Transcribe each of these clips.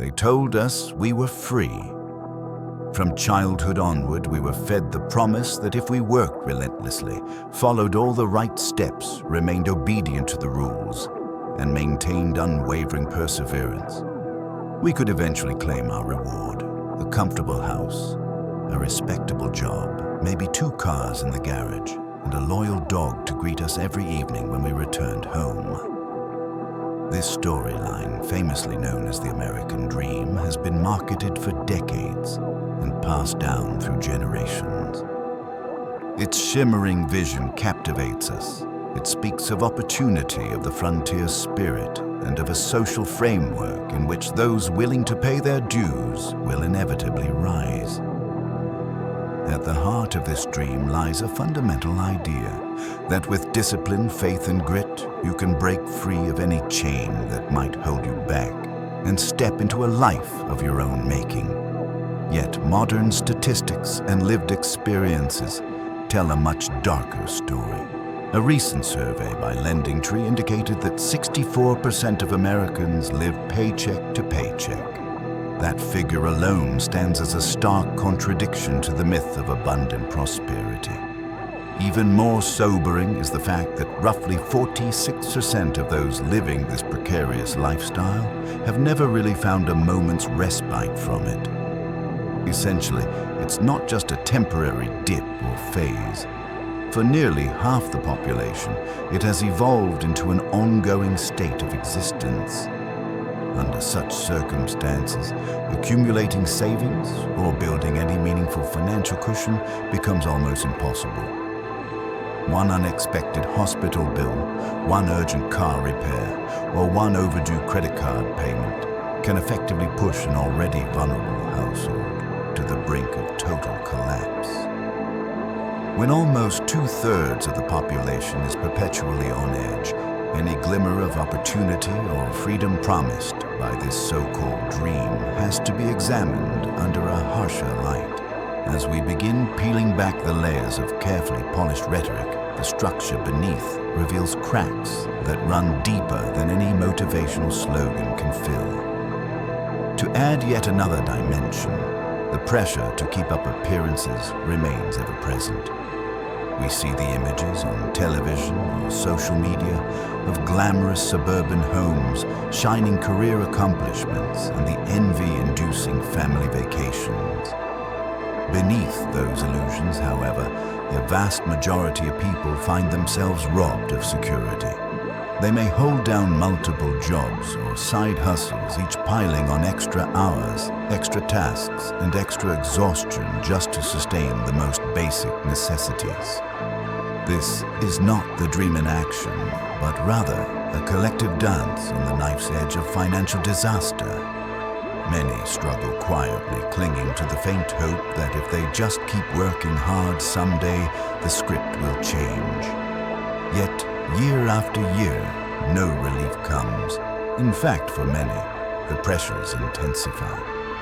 They told us we were free. From childhood onward, we were fed the promise that if we worked relentlessly, followed all the right steps, remained obedient to the rules, and maintained unwavering perseverance, we could eventually claim our reward: a comfortable house, a respectable job, maybe 2 cars in the garage, and a loyal dog to greet us every evening when we returned home. This storyline, famously known as the American Dream, has been marketed for decades and passed down through generations. Its shimmering vision captivates us. It speaks of opportunity, of the frontier spirit, and of a social framework in which those willing to pay their dues will inevitably rise. At the heart of this dream lies a fundamental idea that with discipline, faith, and grit, you can break free of any chain that might hold you back and step into a life of your own making. Yet modern statistics and lived experiences tell a much darker story. A recent survey by LendingTree indicated that 64% of Americans live paycheck to paycheck. That figure alone stands as a stark contradiction to the myth of abundant prosperity. Even more sobering is the fact that roughly 46% of those living this precarious lifestyle have never really found a moment's respite from it. Essentially, it's not just a temporary dip or phase. For nearly half the population, it has evolved into an ongoing state of existence. Under such circumstances, accumulating savings or building any meaningful financial cushion becomes almost impossible. One unexpected hospital bill, one urgent car repair, or one overdue credit card payment can effectively push an already vulnerable household to the brink of total collapse. When almost 2/3 of the population is perpetually on edge, any glimmer of opportunity or freedom promised by this so-called dream has to be examined under a harsher light. As we begin peeling back the layers of carefully polished rhetoric, the structure beneath reveals cracks that run deeper than any motivational slogan can fill. To add yet another dimension, the pressure to keep up appearances remains ever present. We see the images on television or social media of glamorous suburban homes, shining career accomplishments, and the envy-inducing family vacations. Beneath those illusions, however, a vast majority of people find themselves robbed of security. They may hold down multiple jobs or side hustles, each piling on extra hours, extra tasks, and extra exhaustion just to sustain the most basic necessities. This is not the dream in action, but rather a collective dance on the knife's edge of financial disaster. Many struggle quietly, clinging to the faint hope that if they just keep working hard, someday the script will change. Yet, year after year, no relief comes. In fact, for many, the pressures intensify.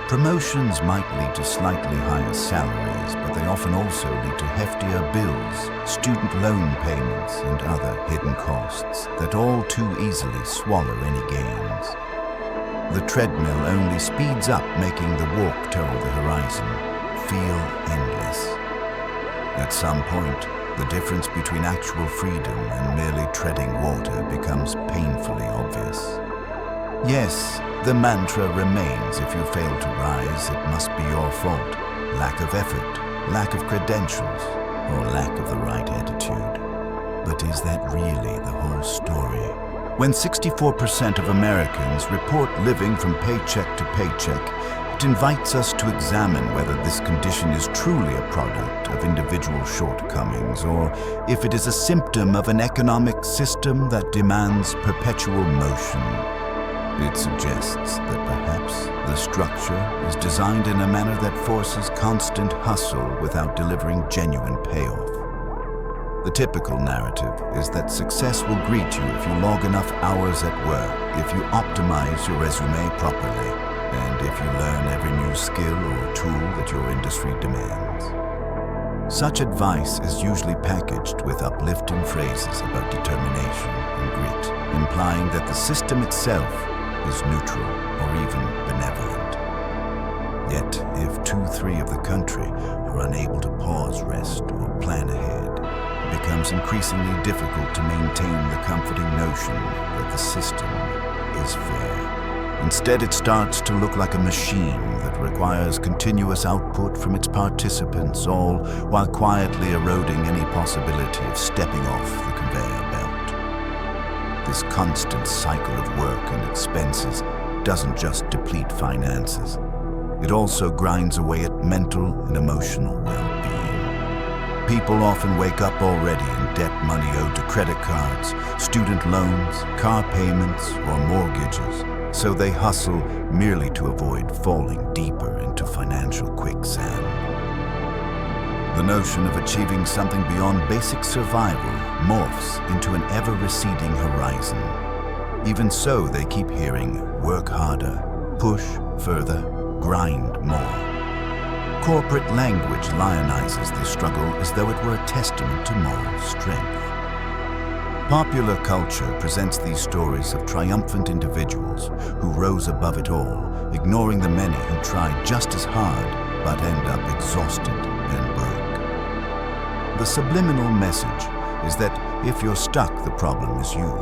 Promotions might lead to slightly higher salaries, but they often also lead to heftier bills, student loan payments, and other hidden costs that all too easily swallow any gains. The treadmill only speeds up, making the walk toward the horizon feel endless. At some point, the difference between actual freedom and merely treading water becomes painfully obvious. Yes, the mantra remains: if you fail to rise, it must be your fault. Lack of effort, lack of credentials, or lack of the right attitude. But is that really the whole story? When 64% of Americans report living from paycheck to paycheck, it invites us to examine whether this condition is truly a product of individual shortcomings, or if it is a symptom of an economic system that demands perpetual motion. It suggests that perhaps the structure is designed in a manner that forces constant hustle without delivering genuine payoff. The typical narrative is that success will greet you if you log enough hours at work, if you optimize your resume properly, and if you learn every new skill or tool that your industry demands. Such advice is usually packaged with uplifting phrases about determination and grit, implying that the system itself is neutral or even benevolent. Yet, if 2/3 of the country are unable to pause, rest, or plan ahead, it becomes increasingly difficult to maintain the comforting notion that the system is fair. Instead, it starts to look like a machine that requires continuous output from its participants, all while quietly eroding any possibility of stepping off the conveyor belt. This constant cycle of work and expenses doesn't just deplete finances. It also grinds away at mental and emotional well-being. People often wake up already in debt, money owed to credit cards, student loans, car payments, or mortgages. So they hustle merely to avoid falling deeper into financial quicksand. The notion of achieving something beyond basic survival morphs into an ever-receding horizon. Even so, they keep hearing, work harder, push further, grind more. Corporate language lionizes this struggle as though it were a testament to moral strength. Popular culture presents these stories of triumphant individuals who rose above it all, ignoring the many who tried just as hard but end up exhausted and broke. The subliminal message is that if you're stuck, the problem is you.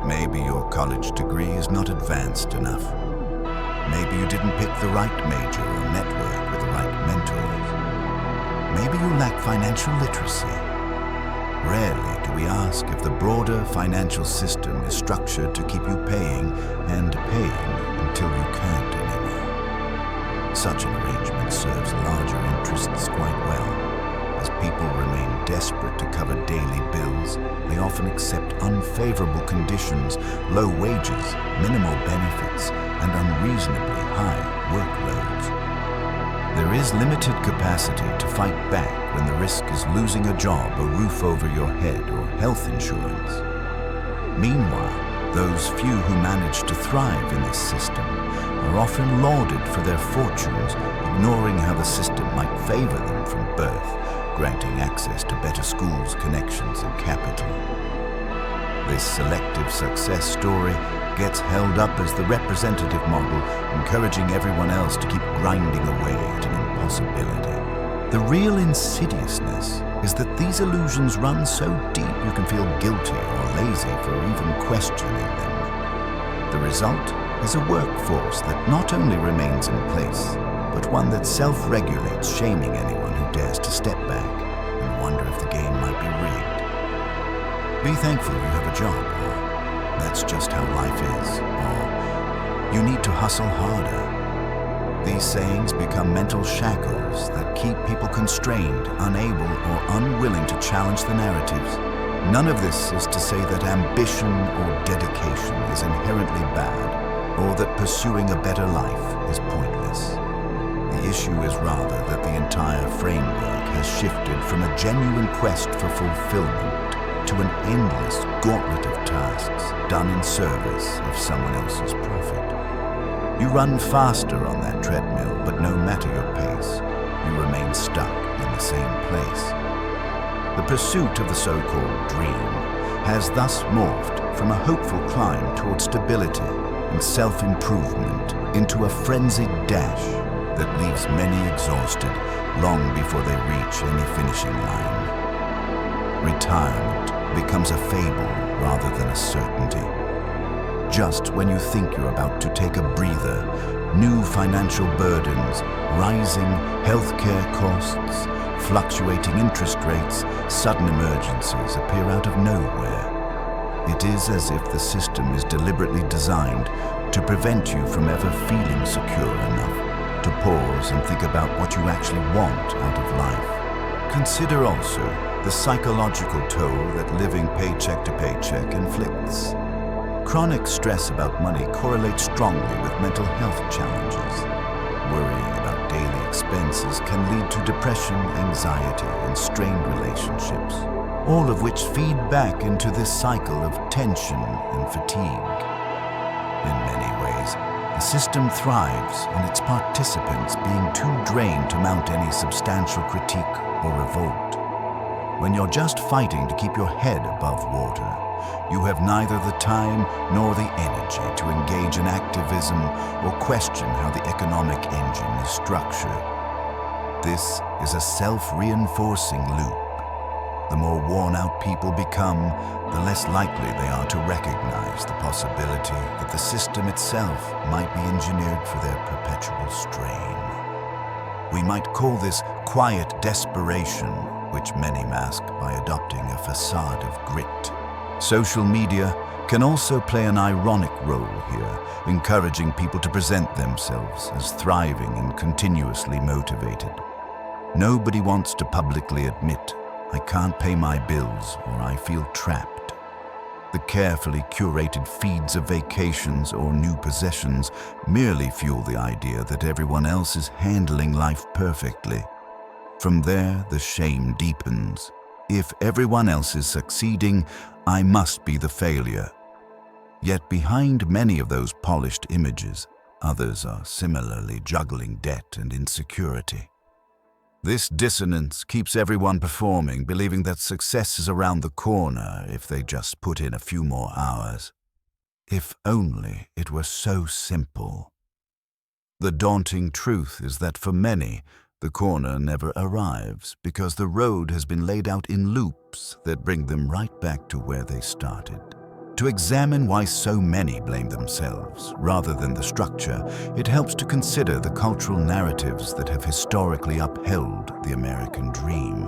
Maybe your college degree is not advanced enough. Maybe you didn't pick the right major or network with the right mentors. Maybe you lack financial literacy. Rarely do we ask if the broader financial system is structured to keep you paying and paying until you can't anymore. Such an arrangement serves larger interests quite well. As people remain desperate to cover daily bills, they often accept unfavorable conditions, low wages, minimal benefits, and unreasonably high workloads. There is limited capacity to fight back when the risk is losing a job, a roof over your head, or health insurance. Meanwhile, those few who manage to thrive in this system are often lauded for their fortunes, ignoring how the system might favor them from birth, granting access to better schools, connections, and capital. This selective success story gets held up as the representative model, encouraging everyone else to keep grinding away at an impossibility. The real insidiousness is that these illusions run so deep you can feel guilty or lazy for even questioning them. The result is a workforce that not only remains in place, but one that self-regulates, shaming anyone who dares to step back and wonder if the game might be rigged. Be thankful you have a job, or that's just how life is, or you need to hustle harder. These sayings become mental shackles that keep people constrained, unable, or unwilling to challenge the narratives. None of this is to say that ambition or dedication is inherently bad, or that pursuing a better life is pointless. The issue is rather that the entire framework has shifted from a genuine quest for fulfillment to an endless gauntlet of tasks done in service of someone else's profit. You run faster on that treadmill, but no matter your pace, you remain stuck in the same place. The pursuit of the so-called dream has thus morphed from a hopeful climb toward stability and self-improvement into a frenzied dash that leaves many exhausted long before they reach any finishing line. Retirement becomes a fable rather than a certainty. Just when you think you're about to take a breather, new financial burdens, rising healthcare costs, fluctuating interest rates, sudden emergencies appear out of nowhere. It is as if the system is deliberately designed to prevent you from ever feeling secure enough to pause and think about what you actually want out of life. Consider also the psychological toll that living paycheck to paycheck inflicts. Chronic stress about money correlates strongly with mental health challenges. Worrying about daily expenses can lead to depression, anxiety, and strained relationships, all of which feed back into this cycle of tension and fatigue. In many ways, the system thrives on its participants being too drained to mount any substantial critique or revolt. When you're just fighting to keep your head above water, you have neither the time nor the energy to engage in activism or question how the economic engine is structured. This is a self-reinforcing loop. The more worn-out people become, the less likely they are to recognize the possibility that the system itself might be engineered for their perpetual strain. We might call this quiet desperation, which many mask by adopting a facade of grit. Social media can also play an ironic role here, encouraging people to present themselves as thriving and continuously motivated. Nobody wants to publicly admit, "I can't pay my bills," or "I feel trapped." The carefully curated feeds of vacations or new possessions merely fuel the idea that everyone else is handling life perfectly. From there, the shame deepens. If everyone else is succeeding, I must be the failure. Yet behind many of those polished images, others are similarly juggling debt and insecurity. This dissonance keeps everyone performing, believing that success is around the corner if they just put in a few more hours. If only it were so simple. The daunting truth is that for many, the corner never arrives because the road has been laid out in loops that bring them right back to where they started. To examine why so many blame themselves rather than the structure, it helps to consider the cultural narratives that have historically upheld the American dream.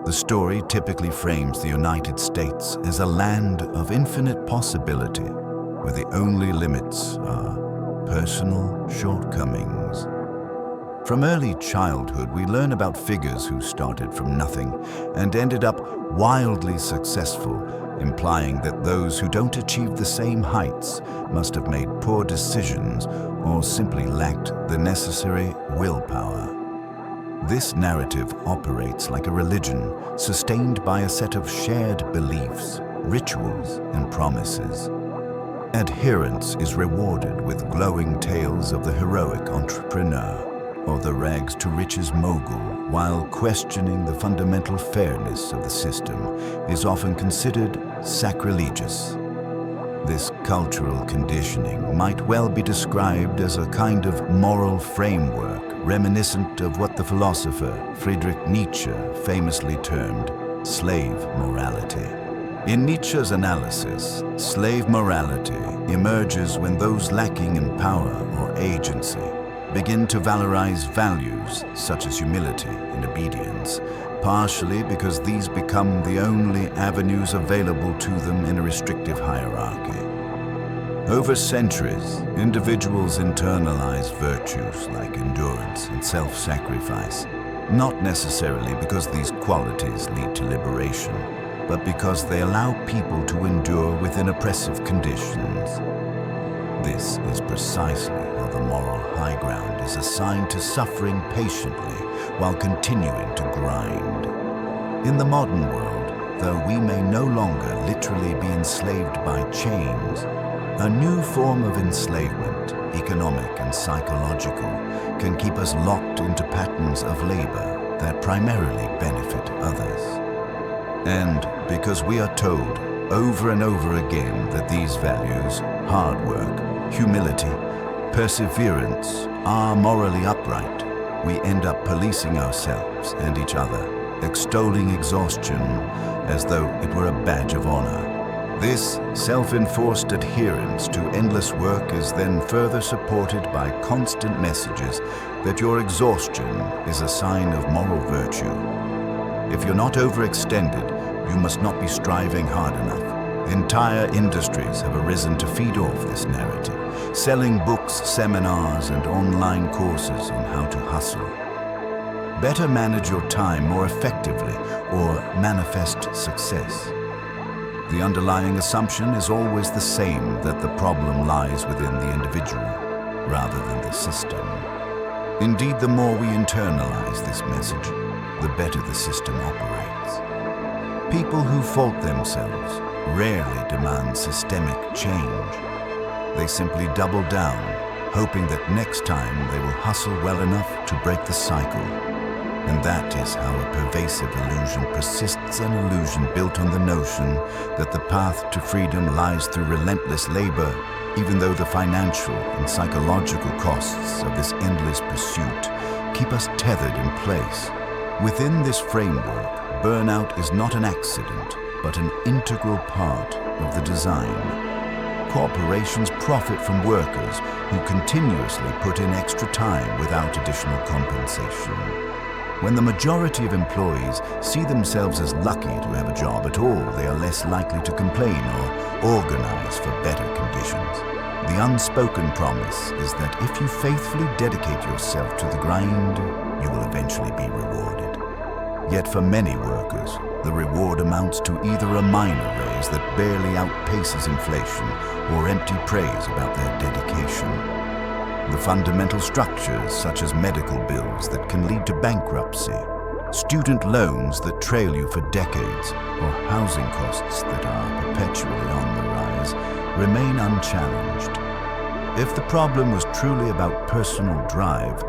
The story typically frames the United States as a land of infinite possibility, where the only limits are personal shortcomings. From early childhood, we learn about figures who started from nothing and ended up wildly successful, implying that those who don't achieve the same heights must have made poor decisions or simply lacked the necessary willpower. This narrative operates like a religion, sustained by a set of shared beliefs, rituals, and promises. Adherence is rewarded with glowing tales of the heroic entrepreneur or the rags-to-riches mogul, while questioning the fundamental fairness of the system is often considered sacrilegious. This cultural conditioning might well be described as a kind of moral framework reminiscent of what the philosopher Friedrich Nietzsche famously termed slave morality. In Nietzsche's analysis, slave morality emerges when those lacking in power or agency begin to valorize values such as humility and obedience, partially because these become the only avenues available to them in a restrictive hierarchy. Over centuries, individuals internalize virtues like endurance and self-sacrifice, not necessarily because these qualities lead to liberation, but because they allow people to endure within oppressive conditions. This is precisely how the moral high ground is assigned to suffering patiently while continuing to grind. In the modern world, though we may no longer literally be enslaved by chains, a new form of enslavement, economic and psychological, can keep us locked into patterns of labor that primarily benefit others. And because we are told over and over again that these values, hard work, humility, perseverance, are morally upright, we end up policing ourselves and each other, extolling exhaustion as though it were a badge of honor. This self-enforced adherence to endless work is then further supported by constant messages that your exhaustion is a sign of moral virtue. If you're not overextended, you must not be striving hard enough. Entire industries have arisen to feed off this narrative, selling books, seminars, and online courses on how to hustle. Better manage your time more effectively or manifest success. The underlying assumption is always the same, that the problem lies within the individual rather than the system. Indeed, the more we internalize this message, the better the system operates. People who fault themselves rarely demand systemic change. They simply double down, hoping that next time they will hustle well enough to break the cycle. And that is how a pervasive illusion persists, an illusion built on the notion that the path to freedom lies through relentless labor, even though the financial and psychological costs of this endless pursuit keep us tethered in place. Within this framework, burnout is not an accident, but an integral part of the design. Corporations profit from workers who continuously put in extra time without additional compensation. When the majority of employees see themselves as lucky to have a job at all, they are less likely to complain or organize for better conditions. The unspoken promise is that if you faithfully dedicate yourself to the grind, you will eventually be rewarded. Yet for many workers, the reward amounts to either a minor raise that barely outpaces inflation or empty praise about their dedication. The fundamental structures such as medical bills that can lead to bankruptcy, student loans that trail you for decades, or housing costs that are perpetually on the rise, remain unchallenged. If the problem was truly about personal drive,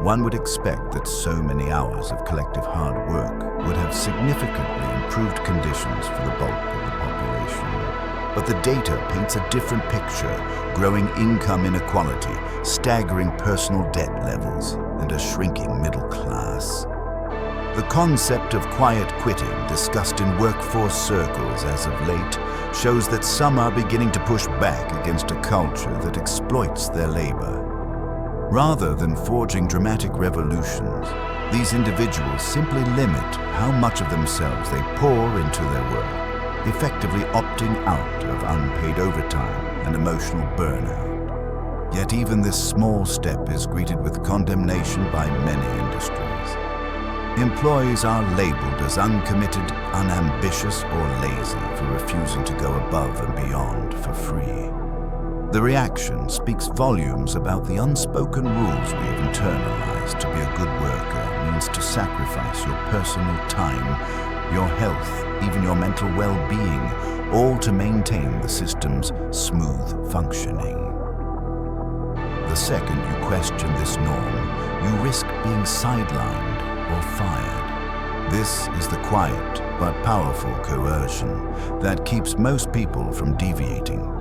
one would expect that so many hours of collective hard work would have significantly improved conditions for the bulk of the population. But the data paints a different picture: growing income inequality, staggering personal debt levels, and a shrinking middle class. The concept of quiet quitting, discussed in workforce circles as of late, shows that some are beginning to push back against a culture that exploits their labor. Rather than forging dramatic revolutions, these individuals simply limit how much of themselves they pour into their work, effectively opting out of unpaid overtime and emotional burnout. Yet even this small step is greeted with condemnation by many industries. Employees are labeled as uncommitted, unambitious, or lazy for refusing to go above and beyond for free. The reaction speaks volumes about the unspoken rules we have internalized. To be a good worker means to sacrifice your personal time, your health, even your mental well-being, all to maintain the system's smooth functioning. The second you question this norm, you risk being sidelined or fired. This is the quiet but powerful coercion that keeps most people from deviating.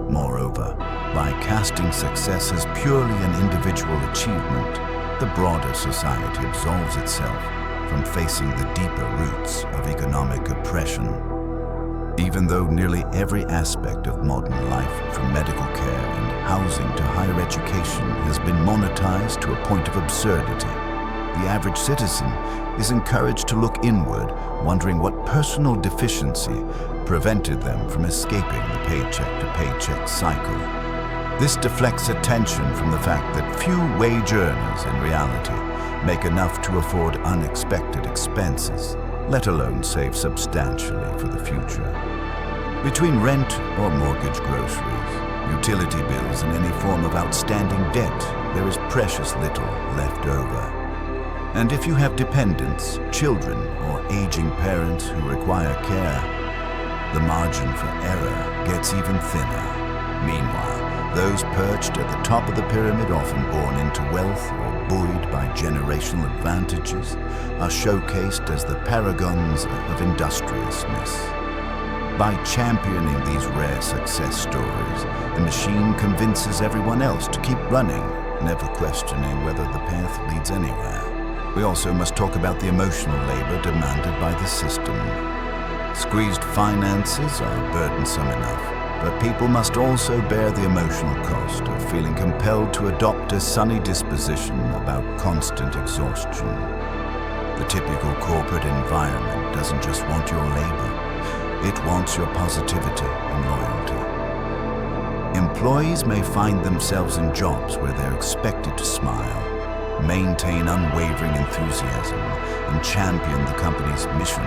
Moreover, by casting success as purely an individual achievement, the broader society absolves itself from facing the deeper roots of economic oppression. Even though nearly every aspect of modern life, from medical care and housing to higher education, has been monetized to a point of absurdity, the average citizen is encouraged to look inward, wondering what personal deficiency prevented them from escaping the paycheck-to-paycheck cycle. This deflects attention from the fact that few wage earners in reality make enough to afford unexpected expenses, let alone save substantially for the future. Between rent or mortgage, groceries, utility bills, and any form of outstanding debt, there is precious little left over. And if you have dependents, children, or aging parents who require care, the margin for error gets even thinner. Meanwhile, those perched at the top of the pyramid, often born into wealth or buoyed by generational advantages, are showcased as the paragons of industriousness. By championing these rare success stories, the machine convinces everyone else to keep running, never questioning whether the path leads anywhere. We also must talk about the emotional labor demanded by the system. Squeezed finances are burdensome enough, but people must also bear the emotional cost of feeling compelled to adopt a sunny disposition about constant exhaustion. The typical corporate environment doesn't just want your labor, it wants your positivity and loyalty. Employees may find themselves in jobs where they're expected to smile, maintain unwavering enthusiasm, and champion the company's mission,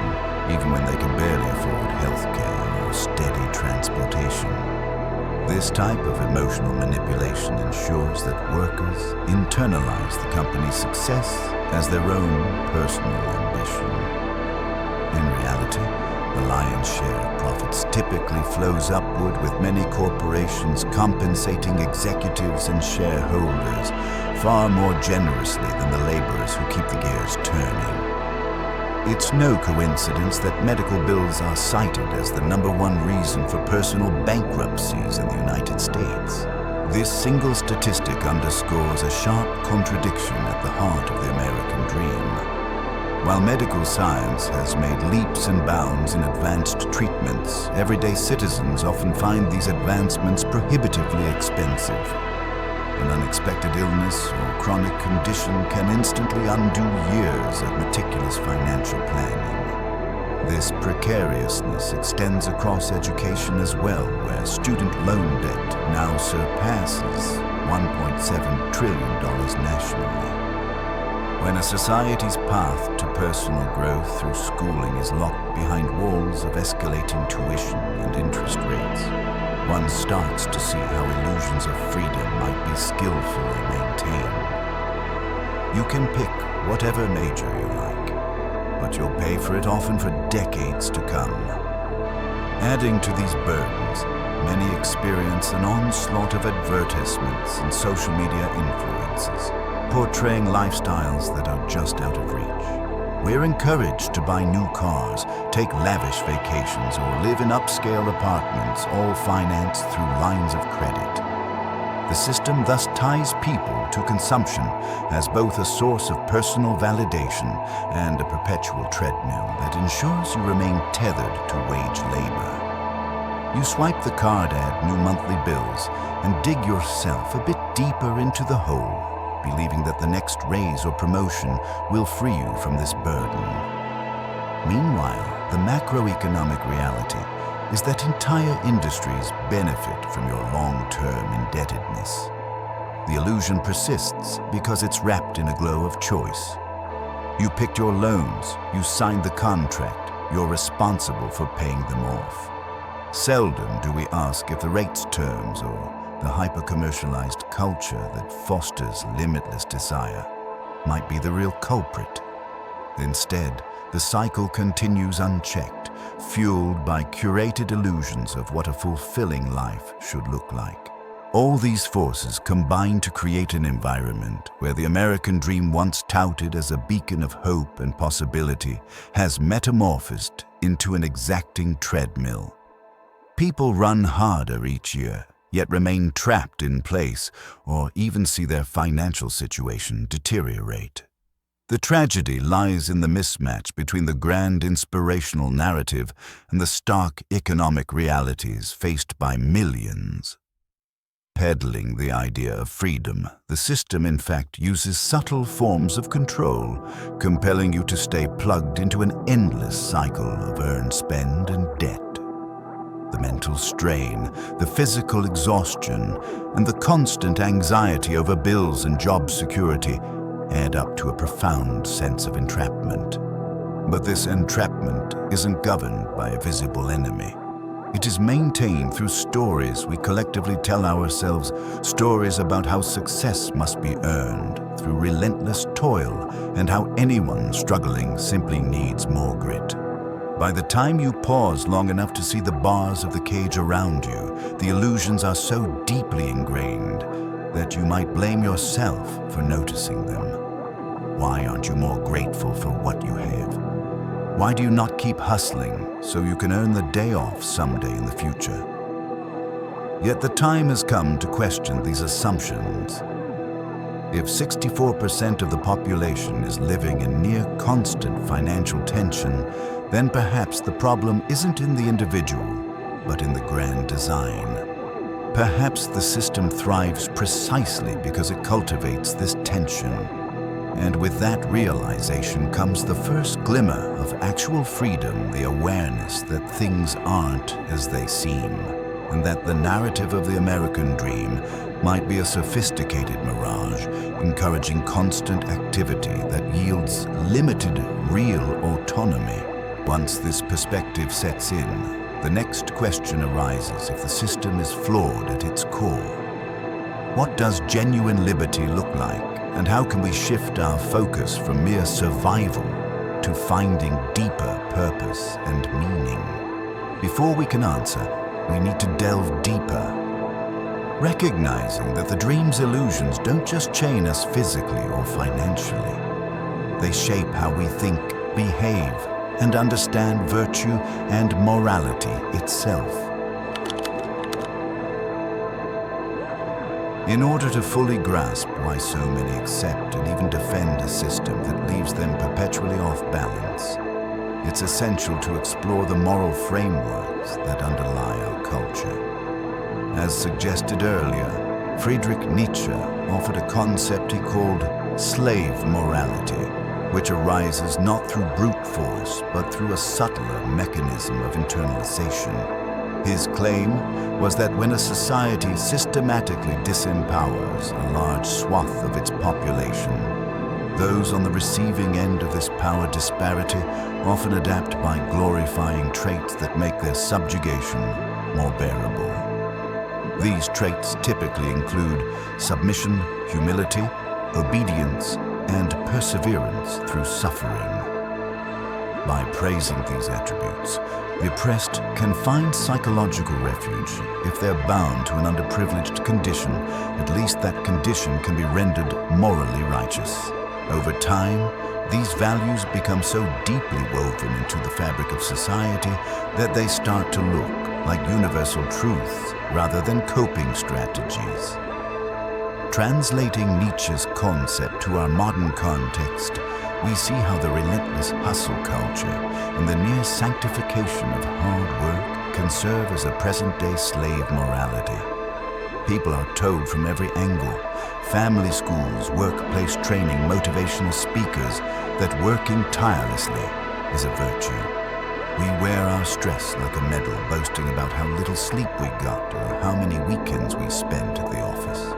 even when they can barely afford health care or steady transportation. This type of emotional manipulation ensures that workers internalize the company's success as their own personal ambition. In reality, the lion's share of profits typically flows upward, with many corporations compensating executives and shareholders far more generously than the laborers who keep the gears turning. It's no coincidence that medical bills are cited as the #1 reason for personal bankruptcies in the United States. This single statistic underscores a sharp contradiction at the heart of the American dream. While medical science has made leaps and bounds in advanced treatments, everyday citizens often find these advancements prohibitively expensive. An unexpected illness or chronic condition can instantly undo years of meticulous financial planning. This precariousness extends across education as well, where student loan debt now surpasses $1.7 trillion nationally. When a society's path to personal growth through schooling is locked behind walls of escalating tuition and interest rates, one starts to see how illusions of freedom might be skillfully maintained. You can pick whatever major you like, but you'll pay for it often for decades to come. Adding to these burdens, many experience an onslaught of advertisements and social media influences, portraying lifestyles that are just out of reach. We're encouraged to buy new cars, take lavish vacations, or live in upscale apartments, all financed through lines of credit. The system thus ties people to consumption as both a source of personal validation and a perpetual treadmill that ensures you remain tethered to wage labor. You swipe the card ad new monthly bills and dig yourself a bit deeper into the hole, believing that the next raise or promotion will free you from this burden. Meanwhile, the macroeconomic reality is that entire industries benefit from your long-term indebtedness. The illusion persists because it's wrapped in a glow of choice. You picked your loans, you signed the contract, you're responsible for paying them off. Seldom do we ask if the rates terms or the hyper-commercialized culture that fosters limitless desire might be the real culprit. Instead, the cycle continues unchecked, fueled by curated illusions of what a fulfilling life should look like. All these forces combine to create an environment where the American dream, once touted as a beacon of hope and possibility, has metamorphosed into an exacting treadmill. People run harder each year, yet remain trapped in place or even see their financial situation deteriorate. The tragedy lies in the mismatch between the grand inspirational narrative and the stark economic realities faced by millions. Peddling the idea of freedom, the system in fact uses subtle forms of control, compelling you to stay plugged into an endless cycle of earn, spend, and debt. The mental strain, the physical exhaustion, and the constant anxiety over bills and job security add up to a profound sense of entrapment. But this entrapment isn't governed by a visible enemy. It is maintained through stories we collectively tell ourselves, stories about how success must be earned through relentless toil and how anyone struggling simply needs more grit. By the time you pause long enough to see the bars of the cage around you, the illusions are so deeply ingrained that you might blame yourself for noticing them. Why aren't you more grateful for what you have? Why do you not keep hustling so you can earn the day off someday in the future? Yet the time has come to question these assumptions. If 64% of the population is living in near constant financial tension, then perhaps the problem isn't in the individual, but in the grand design. Perhaps the system thrives precisely because it cultivates this tension. And with that realization comes the first glimmer of actual freedom, the awareness that things aren't as they seem, and that the narrative of the American dream might be a sophisticated mirage, encouraging constant activity that yields limited real autonomy. Once this perspective sets in, the next question arises if the system is flawed at its core. What does genuine liberty look like, and how can we shift our focus from mere survival to finding deeper purpose and meaning? Before we can answer, we need to delve deeper. recognizing that the dream's illusions don't just chain us physically or financially. They shape how we think, behave, and understand virtue and morality itself. In order to fully grasp why so many accept and even defend a system that leaves them perpetually off balance, it's essential to explore the moral frameworks that underlie our culture. As suggested earlier, Friedrich Nietzsche offered a concept he called slave morality, which arises not through brute force, but through a subtler mechanism of internalization. His claim was that when a society systematically disempowers a large swath of its population, those on the receiving end of this power disparity often adapt by glorifying traits that make their subjugation more bearable. These traits typically include submission, humility, obedience, and perseverance through suffering. By praising these attributes, the oppressed can find psychological refuge. If they're bound to an underprivileged condition, at least that condition can be rendered morally righteous. Over time, these values become so deeply woven into the fabric of society that they start to look like universal truths rather than coping strategies. Translating Nietzsche's concept to our modern context, we see how the relentless hustle culture and the near sanctification of hard work can serve as a present-day slave morality. People are told from every angle, family schools, workplace training, motivational speakers, that working tirelessly is a virtue. We wear our stress like a medal, boasting about how little sleep we got or how many weekends we spent at the office.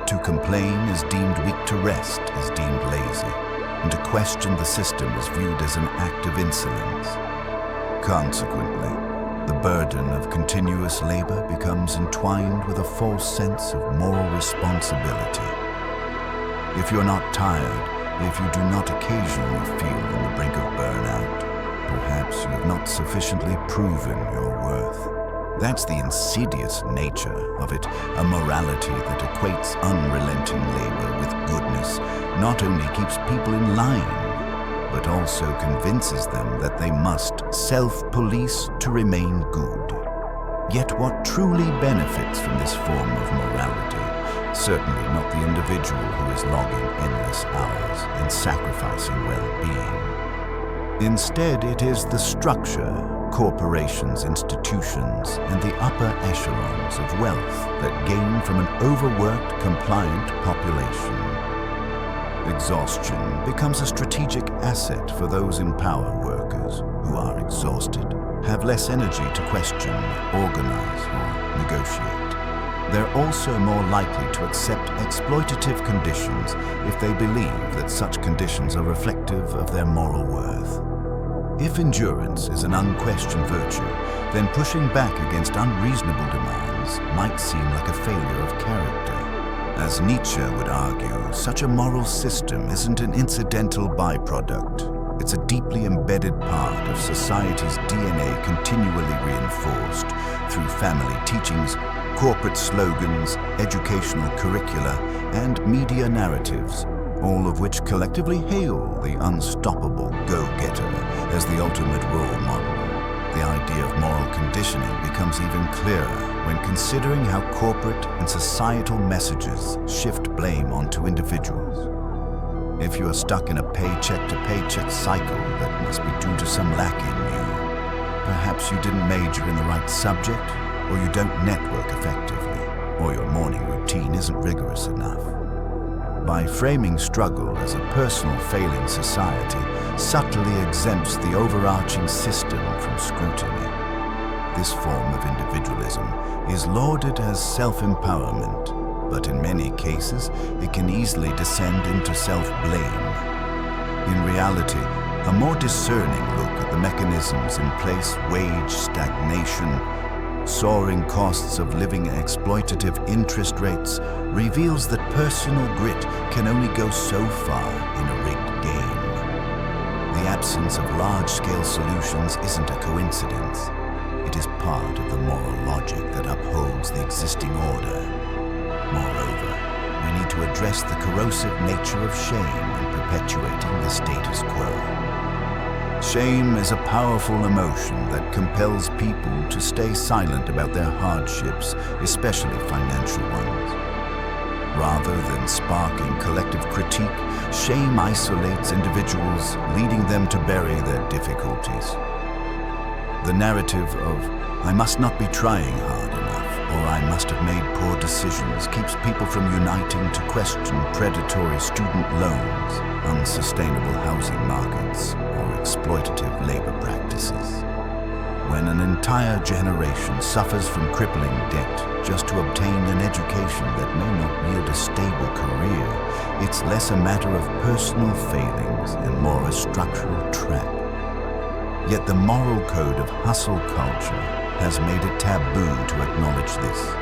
To complain is deemed weak, to rest is deemed lazy, and to question the system is viewed as an act of insolence. Consequently, the burden of continuous labor becomes entwined with a false sense of moral responsibility. If you're not tired, if you do not occasionally feel on the brink of burnout, perhaps you have not sufficiently proven your worth. That's the insidious nature of it, a morality that equates unrelenting labor with goodness, not only keeps people in line, but also convinces them that they must self-police to remain good. Yet what truly benefits from this form of morality? Certainly not the individual who is logging endless hours and sacrificing well-being. Instead, it is the structure, corporations, institutions, and the upper echelons of wealth that gain from an overworked, compliant population. Exhaustion becomes a strategic asset for those in power, workers who are exhausted, have less energy to question, organize, or negotiate. They're also more likely to accept exploitative conditions if they believe that such conditions are reflective of their moral worth. If endurance is an unquestioned virtue, then pushing back against unreasonable demands might seem like a failure of character. As Nietzsche would argue, such a moral system isn't an incidental byproduct. It's a deeply embedded part of society's DNA, continually reinforced through family teachings, corporate slogans, educational curricula, and media narratives, all of which collectively hail the unstoppable go-getter as the ultimate role model. The idea of moral conditioning becomes even clearer when considering how corporate and societal messages shift blame onto individuals. If you are stuck in a paycheck-to-paycheck cycle that must be due to some lack in you, perhaps you didn't major in the right subject, or you don't network effectively, or your morning routine isn't rigorous enough. By framing struggle as a personal failing, society subtly exempts the overarching system from scrutiny. This form of individualism is lauded as self-empowerment, but in many cases it can easily descend into self-blame. In reality, a more discerning look at the mechanisms in place, wage stagnation, soaring costs of living, exploitative interest rates, reveals that personal grit can only go so far in a rigged game. The absence of large-scale solutions isn't a coincidence. It is part of the moral logic that upholds the existing order. Moreover, we need to address the corrosive nature of shame in perpetuating the status quo. Shame is a powerful emotion that compels people to stay silent about their hardships, especially financial ones. Rather than sparking collective critique, shame isolates individuals, leading them to bury their difficulties. The narrative of, "I must not be trying hard enough," or "I must have made poor decisions," keeps people from uniting to question predatory student loans, unsustainable housing markets, or exploitative labor practices. When an entire generation suffers from crippling debt just to obtain an education that may not yield a stable career, it's less a matter of personal failings and more a structural trap. Yet the moral code of hustle culture has made it taboo to acknowledge this.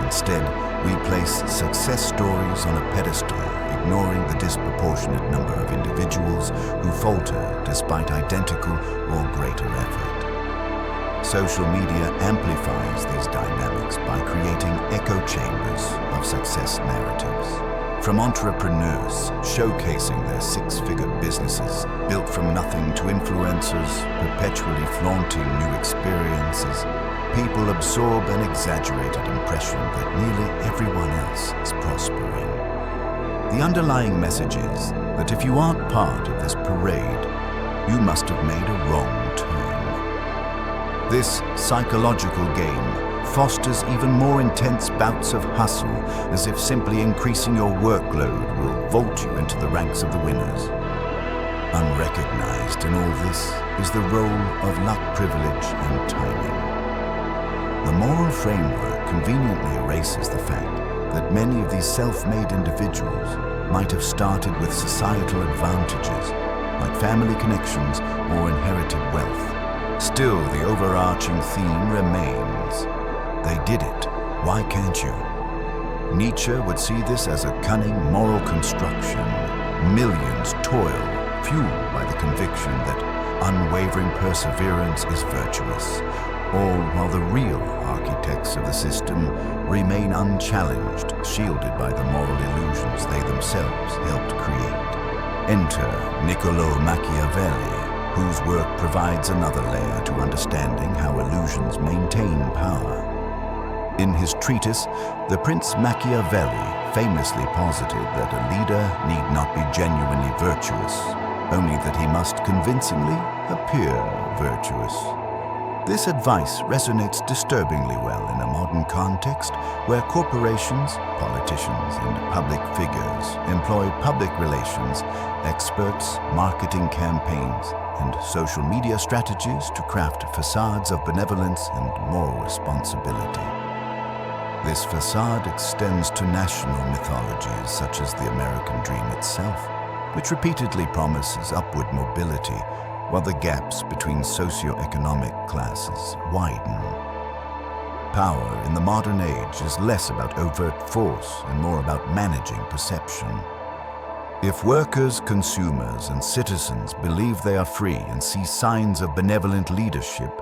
Instead, we place success stories on a pedestal, ignoring the disproportionate number of individuals who falter despite identical or greater effort. Social media amplifies these dynamics by creating echo chambers of success narratives. From entrepreneurs showcasing their six-figure businesses built from nothing to influencers perpetually flaunting new experiences, people absorb an exaggerated impression that nearly everyone else is prospering. The underlying message is that if you aren't part of this parade, you must have made a wrong turn. This psychological game fosters even more intense bouts of hustle, as if simply increasing your workload will vault you into the ranks of the winners. Unrecognized in all this is the role of luck, privilege, and timing. The moral framework conveniently erases the fact that many of these self-made individuals might have started with societal advantages, like family connections or inherited wealth. Still, the overarching theme remains. They did it. Why can't you? Nietzsche would see this as a cunning moral construction. Millions toil, fueled by the conviction that unwavering perseverance is virtuous, all while the real architects of the system remain unchallenged, shielded by the moral illusions they themselves helped create. Enter Niccolò Machiavelli, whose work provides another layer to understanding how illusions maintain power. In his treatise, The Prince Machiavelli famously posited that a leader need not be genuinely virtuous, only that he must convincingly appear virtuous. This advice resonates disturbingly well in a modern context where corporations, politicians, and public figures employ public relations, experts, marketing campaigns, and social media strategies to craft facades of benevolence and moral responsibility. This facade extends to national mythologies such as the American dream itself, which repeatedly promises upward mobility while the gaps between socioeconomic classes widen. Power in the modern age is less about overt force and more about managing perception. If workers, consumers, and citizens believe they are free and see signs of benevolent leadership,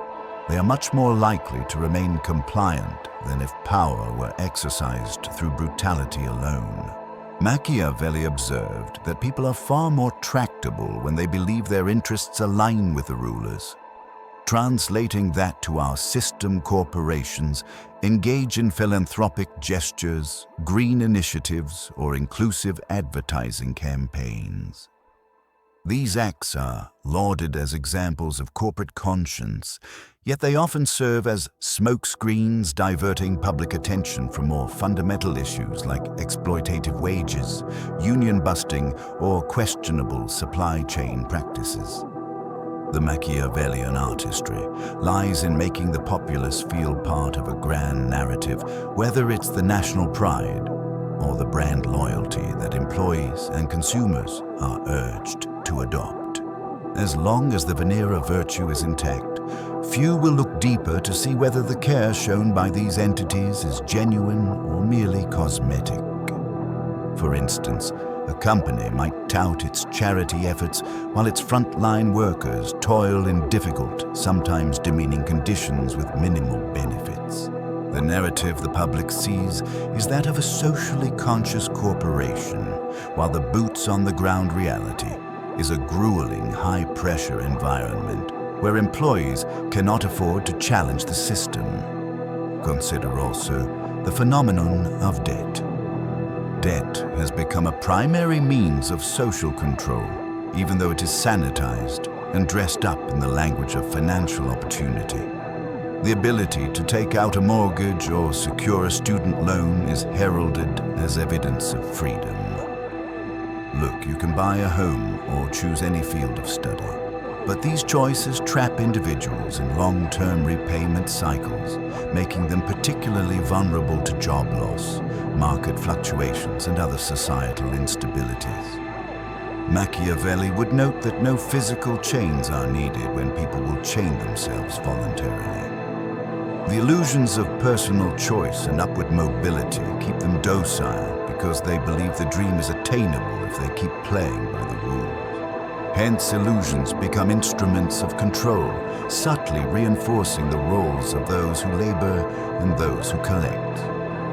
they are much more likely to remain compliant than if power were exercised through brutality alone. Machiavelli observed that people are far more tractable when they believe their interests align with the rulers. Translating that to our system corporations, engage in philanthropic gestures, green initiatives, or inclusive advertising campaigns. These acts are lauded as examples of corporate conscience, yet they often serve as smokescreens diverting public attention from more fundamental issues like exploitative wages, union busting, or questionable supply chain practices. The Machiavellian artistry lies in making the populace feel part of a grand narrative, whether it's the national pride or the brand loyalty that employees and consumers are urged to adopt. As long as the veneer of virtue is intact, few will look deeper to see whether the care shown by these entities is genuine or merely cosmetic. For instance, a company might tout its charity efforts while its frontline workers toil in difficult, sometimes demeaning conditions with minimal benefits. The narrative the public sees is that of a socially conscious corporation, while the boots-on-the-ground reality is a grueling, high-pressure environment where employees cannot afford to challenge the system. Consider also the phenomenon of debt. Debt has become a primary means of social control, even though it is sanitized and dressed up in the language of financial opportunity. The ability to take out a mortgage or secure a student loan is heralded as evidence of freedom. Look, you can buy a home or choose any field of study, but these choices trap individuals in long-term repayment cycles, making them particularly vulnerable to job loss, market fluctuations, and other societal instabilities. Machiavelli would note that no physical chains are needed when people will chain themselves voluntarily. The illusions of personal choice and upward mobility keep them docile because they believe the dream is attainable if they keep playing by the rules. Hence, illusions become instruments of control, subtly reinforcing the roles of those who labor and those who collect.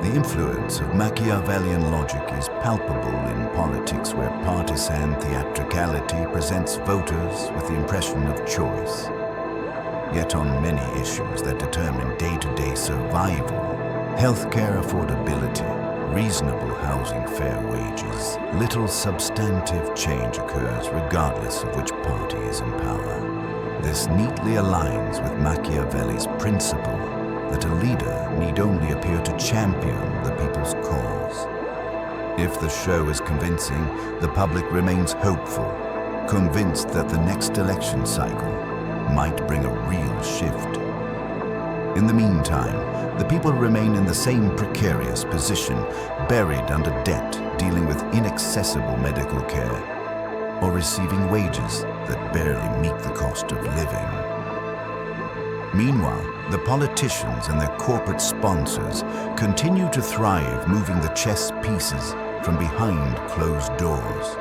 The influence of Machiavellian logic is palpable in politics, where partisan theatricality presents voters with the impression of choice. Yet on many issues that determine day-to-day survival, healthcare affordability, reasonable housing, fair wages, little substantive change occurs regardless of which party is in power. This neatly aligns with Machiavelli's principle that a leader need only appear to champion the people's cause. If the show is convincing, the public remains hopeful, convinced that the next election cycle might bring a real shift. In the meantime, the people remain in the same precarious position, buried under debt, dealing with inaccessible medical care, or receiving wages that barely meet the cost of living. Meanwhile, the politicians and their corporate sponsors continue to thrive, moving the chess pieces from behind closed doors.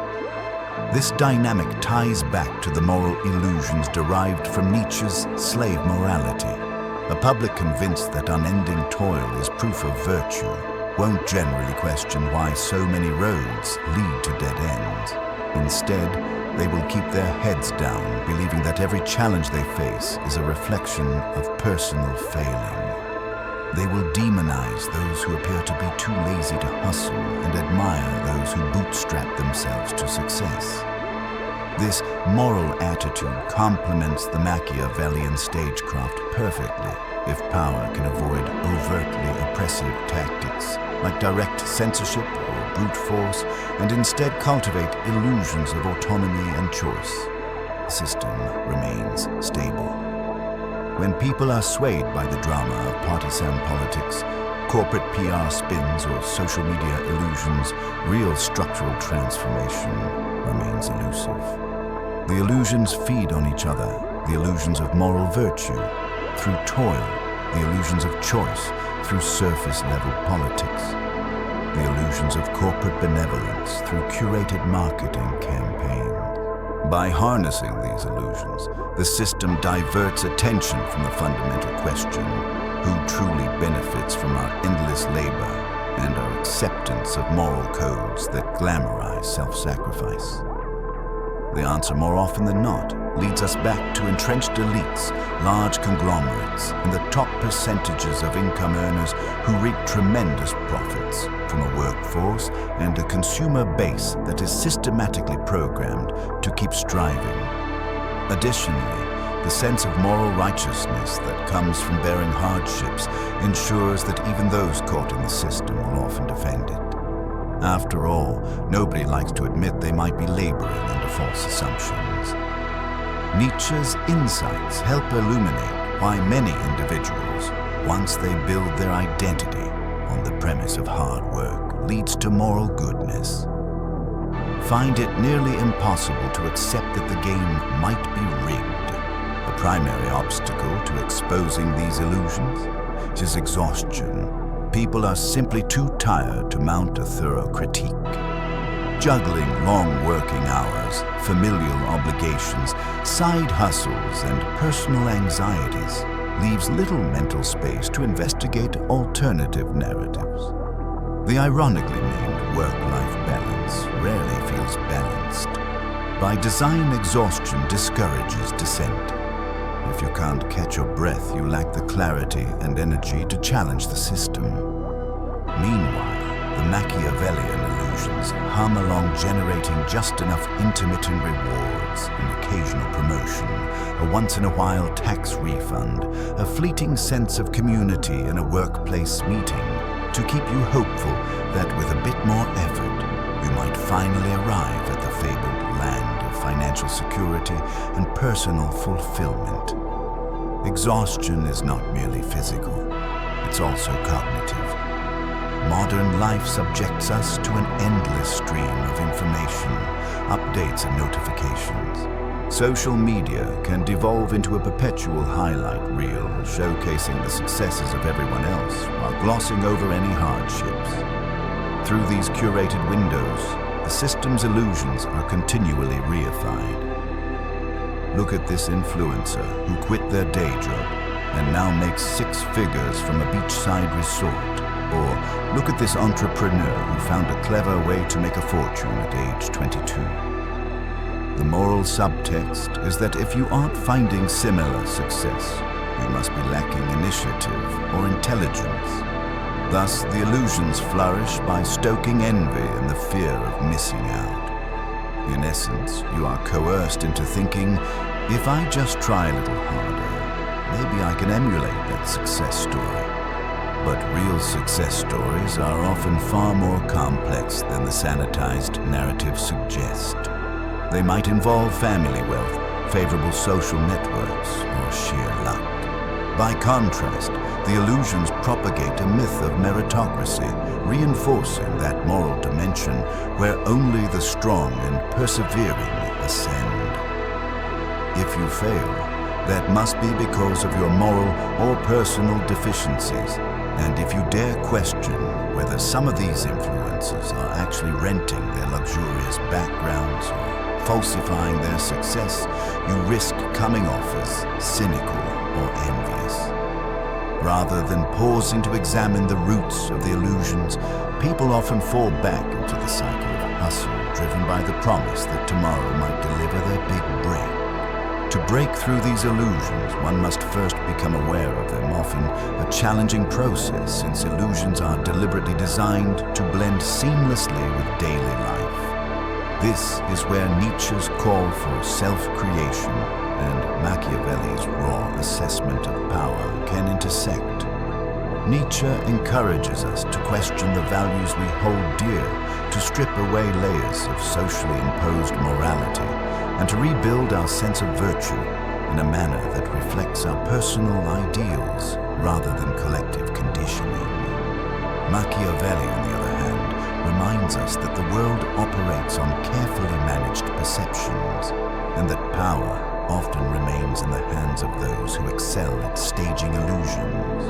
This dynamic ties back to the moral illusions derived from Nietzsche's slave morality. A public convinced that unending toil is proof of virtue won't generally question why so many roads lead to dead ends. Instead, they will keep their heads down, believing that every challenge they face is a reflection of personal failing. They will demonize those who appear to be too lazy to hustle and admire those who bootstrap themselves to success. This moral attitude complements the Machiavellian stagecraft perfectly if power can avoid overtly oppressive tactics like direct censorship or brute force and instead cultivate illusions of autonomy and choice. The system remains stable. When people are swayed by the drama of partisan politics, corporate PR spins, or social media illusions, real structural transformation remains elusive. The illusions feed on each other, the illusions of moral virtue through toil, the illusions of choice through surface-level politics, the illusions of corporate benevolence through curated marketing campaigns. By harnessing these illusions, the system diverts attention from the fundamental question: who truly benefits from our endless labor and our acceptance of moral codes that glamorize self-sacrifice? The answer, more often than not, leads us back to entrenched elites, large conglomerates, and the top percentages of income earners who reap tremendous profits from a workforce and a consumer base that is systematically programmed to keep striving. Additionally, the sense of moral righteousness that comes from bearing hardships ensures that even those caught in the system will often defend it. After all, nobody likes to admit they might be laboring under false assumptions. Nietzsche's insights help illuminate why many individuals, once they build their identity on the premise of hard work, leads to moral goodness, find it nearly impossible to accept that the game might be rigged. The primary obstacle to exposing these illusions is exhaustion. People are simply too tired to mount a thorough critique. Juggling long working hours, familial obligations, side hustles, and personal anxieties, leaves little mental space to investigate alternative narratives. The ironically named work-life balance rarely feels balanced. By design, exhaustion discourages dissent. If you can't catch your breath, you lack the clarity and energy to challenge the system. Meanwhile, the Machiavellian illusions hum along, generating just enough intermittent rewards, an occasional promotion, a once-in-a-while tax refund, a fleeting sense of community in a workplace meeting, to keep you hopeful that with a bit more effort, you might finally arrive at the fabled land of financial security and personal fulfillment. Exhaustion is not merely physical, it's also cognitive. Modern life subjects us to an endless stream of information, updates and notifications. Social media can devolve into a perpetual highlight reel, showcasing the successes of everyone else while glossing over any hardships. Through these curated windows, the system's illusions are continually reified. Look at this influencer who quit their day job and now makes 6 figures from a beachside resort. Or look at this entrepreneur who found a clever way to make a fortune at age 22. The moral subtext is that if you aren't finding similar success, you must be lacking initiative or intelligence. Thus, the illusions flourish by stoking envy and the fear of missing out. In essence, you are coerced into thinking, if I just try a little harder, maybe I can emulate that success story. But real success stories are often far more complex than the sanitized narrative suggests. They might involve family wealth, favorable social networks, or sheer luck. By contrast, the illusions propagate a myth of meritocracy, reinforcing that moral dimension where only the strong and persevering ascend. If you fail, that must be because of your moral or personal deficiencies. And if you dare question whether some of these influences are actually renting their luxurious backgrounds or falsifying their success, you risk coming off as cynical or envious. Rather than pausing to examine the roots of the illusions, people often fall back into the cycle of hustle, driven by the promise that tomorrow might deliver their big break. To break through these illusions, one must first become aware of them, often a challenging process since illusions are deliberately designed to blend seamlessly with daily life. This is where Nietzsche's call for self-creation and Machiavelli's raw assessment of power can intersect. Nietzsche encourages us to question the values we hold dear, to strip away layers of socially imposed morality, and to rebuild our sense of virtue in a manner that reflects our personal ideals rather than collective conditioning. Machiavelli, on the other hand, reminds us that the world operates on carefully managed perceptions, and that power often remains in the hands of those who excel at staging illusions.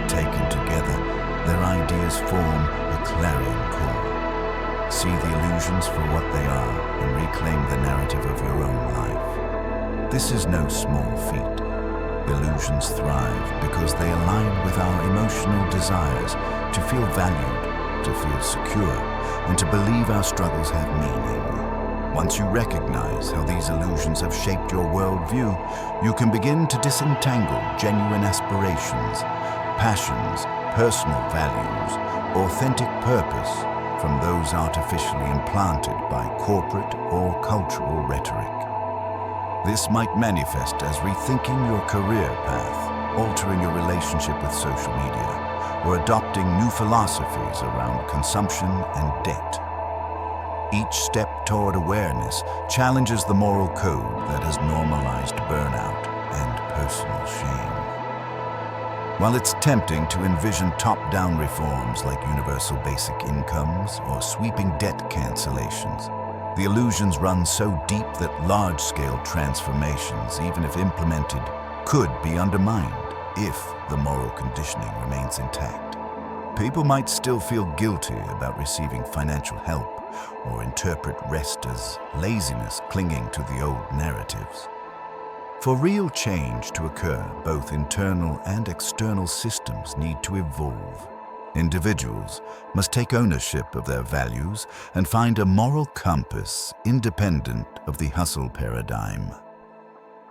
Taken together, their ideas form a clarion call. See the illusions for what they are and reclaim the narrative of your own life. This is no small feat. Illusions thrive because they align with our emotional desires to feel valued, to feel secure, and to believe our struggles have meaning. Once you recognize how these illusions have shaped your worldview, you can begin to disentangle genuine aspirations, passions, personal values, authentic purpose from those artificially implanted by corporate or cultural rhetoric. This might manifest as rethinking your career path, altering your relationship with social media, or adopting new philosophies around consumption and debt. Each step toward awareness challenges the moral code that has normalized burnout and personal shame. While it's tempting to envision top-down reforms like universal basic incomes or sweeping debt cancellations, the illusions run so deep that large-scale transformations, even if implemented, could be undermined if the moral conditioning remains intact. People might still feel guilty about receiving financial help or interpret rest as laziness clinging to the old narratives. For real change to occur, both internal and external systems need to evolve. Individuals must take ownership of their values and find a moral compass independent of the hustle paradigm.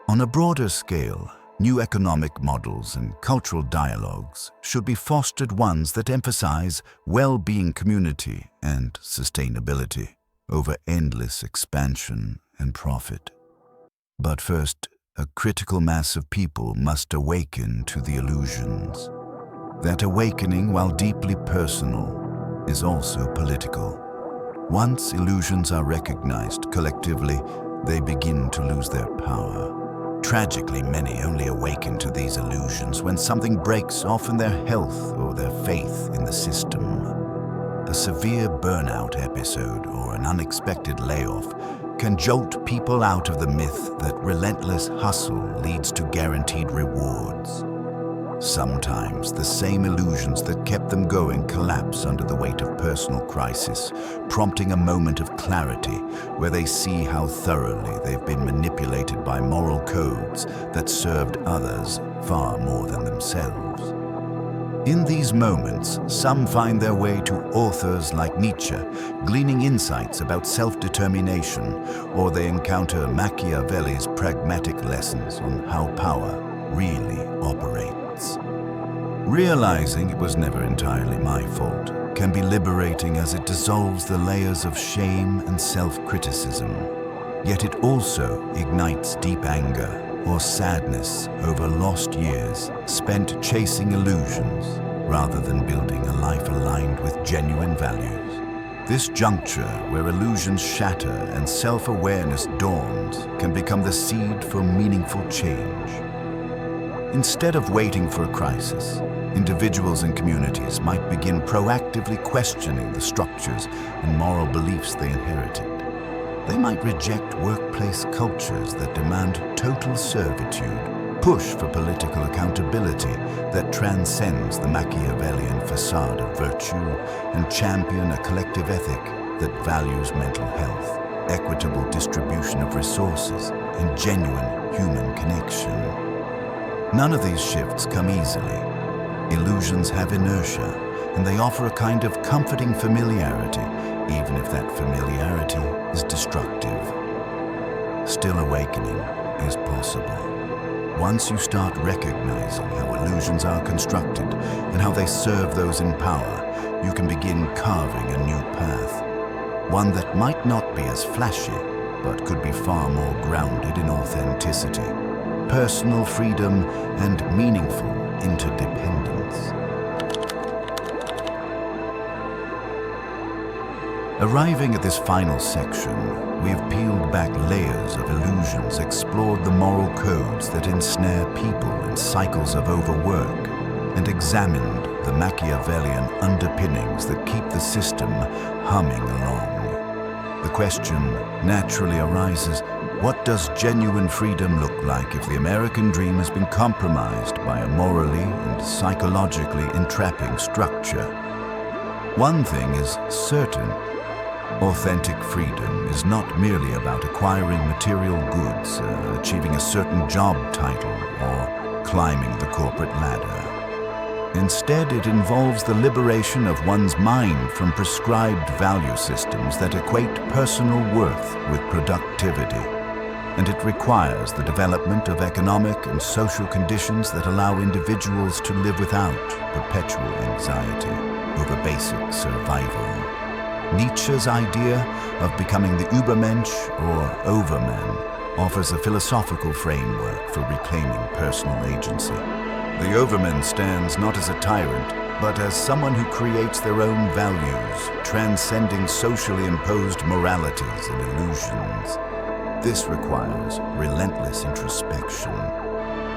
On a broader scale, new economic models and cultural dialogues should be fostered, ones that emphasize well-being, community, and sustainability over endless expansion and profit. But first, a critical mass of people must awaken to the illusions. That awakening, while deeply personal, is also political. Once illusions are recognized collectively, they begin to lose their power. Tragically, many only awaken to these illusions when something breaks, often their health or their faith in the system. A severe burnout episode or an unexpected layoff can jolt people out of the myth that relentless hustle leads to guaranteed rewards. Sometimes the same illusions that kept them going collapse under the weight of personal crisis, prompting a moment of clarity where they see how thoroughly they've been manipulated by moral codes that served others far more than themselves. In these moments, some find their way to authors like Nietzsche, gleaning insights about self-determination, or they encounter Machiavelli's pragmatic lessons on how power really operates. Realizing it was never entirely my fault can be liberating, as it dissolves the layers of shame and self-criticism. Yet it also ignites deep anger or sadness over lost years spent chasing illusions rather than building a life aligned with genuine values. This juncture, where illusions shatter and self-awareness dawns, can become the seed for meaningful change. Instead of waiting for a crisis, individuals and communities might begin proactively questioning the structures and moral beliefs they inherited. They might reject workplace cultures that demand total servitude, push for political accountability that transcends the Machiavellian facade of virtue, and champion a collective ethic that values mental health, equitable distribution of resources, and genuine human connection. None of these shifts come easily. Illusions have inertia, and they offer a kind of comforting familiarity, even if that familiarity is destructive. Still, awakening is possible. Once you start recognizing how illusions are constructed and how they serve those in power, you can begin carving a new path. One that might not be as flashy, but could be far more grounded in authenticity, personal freedom, and meaningful interdependence. Arriving at this final section, we have peeled back layers of illusions, explored the moral codes that ensnare people in cycles of overwork, and examined the Machiavellian underpinnings that keep the system humming along. The question naturally arises: what does genuine freedom look like if the American dream has been compromised by a morally and psychologically entrapping structure? One thing is certain: authentic freedom is not merely about acquiring material goods, achieving a certain job title, or climbing the corporate ladder. Instead, it involves the liberation of one's mind from prescribed value systems that equate personal worth with productivity. And it requires the development of economic and social conditions that allow individuals to live without perpetual anxiety over basic survival. Nietzsche's idea of becoming the Übermensch, or Overman, offers a philosophical framework for reclaiming personal agency. The Overman stands not as a tyrant, but as someone who creates their own values, transcending socially imposed moralities and illusions. This requires relentless introspection.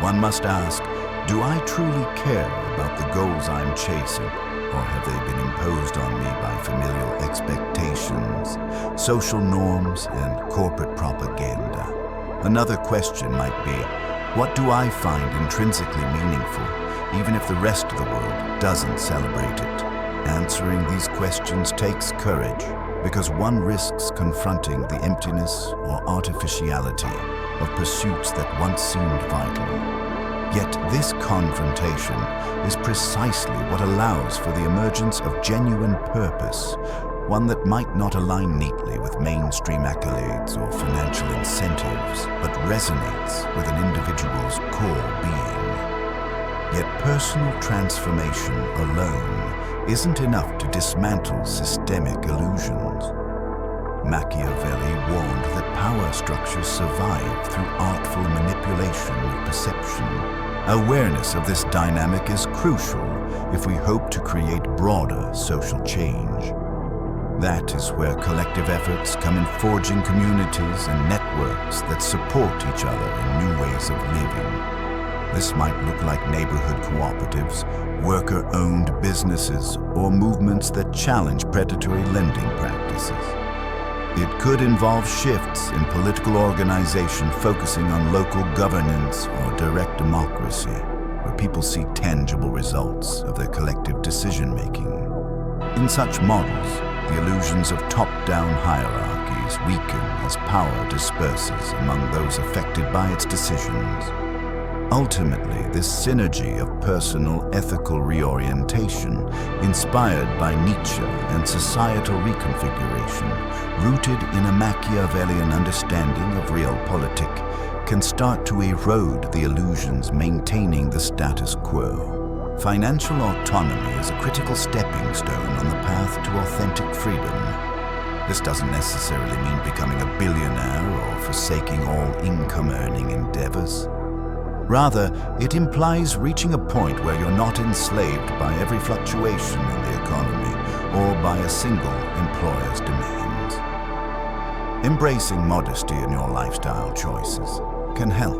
One must ask, do I truly care about the goals I'm chasing, or have they been imposed on me by familial expectations, social norms, and corporate propaganda? Another question might be, what do I find intrinsically meaningful, even if the rest of the world doesn't celebrate it? Answering these questions takes courage, because one risks confronting the emptiness or artificiality of pursuits that once seemed vital. Yet this confrontation is precisely what allows for the emergence of genuine purpose, one that might not align neatly with mainstream accolades or financial incentives, but resonates with an individual's core being. Yet personal transformation alone isn't enough to dismantle systemic illusions. Machiavelli warned that power structures survive through artful manipulation of perception. Awareness of this dynamic is crucial if we hope to create broader social change. That is where collective efforts come in, forging communities and networks that support each other in new ways of living. This might look like neighborhood cooperatives, worker-owned businesses, or movements that challenge predatory lending practices. It could involve shifts in political organization focusing on local governance or direct democracy, where people see tangible results of their collective decision-making. In such models, the illusions of top-down hierarchies weaken as power disperses among those affected by its decisions. Ultimately, this synergy of personal ethical reorientation, inspired by Nietzsche and societal reconfiguration, rooted in a Machiavellian understanding of realpolitik, can start to erode the illusions maintaining the status quo. Financial autonomy is a critical stepping stone on the path to authentic freedom. This doesn't necessarily mean becoming a billionaire or forsaking all income-earning endeavors. Rather, it implies reaching a point where you're not enslaved by every fluctuation in the economy or by a single employer's demands. Embracing modesty in your lifestyle choices can help.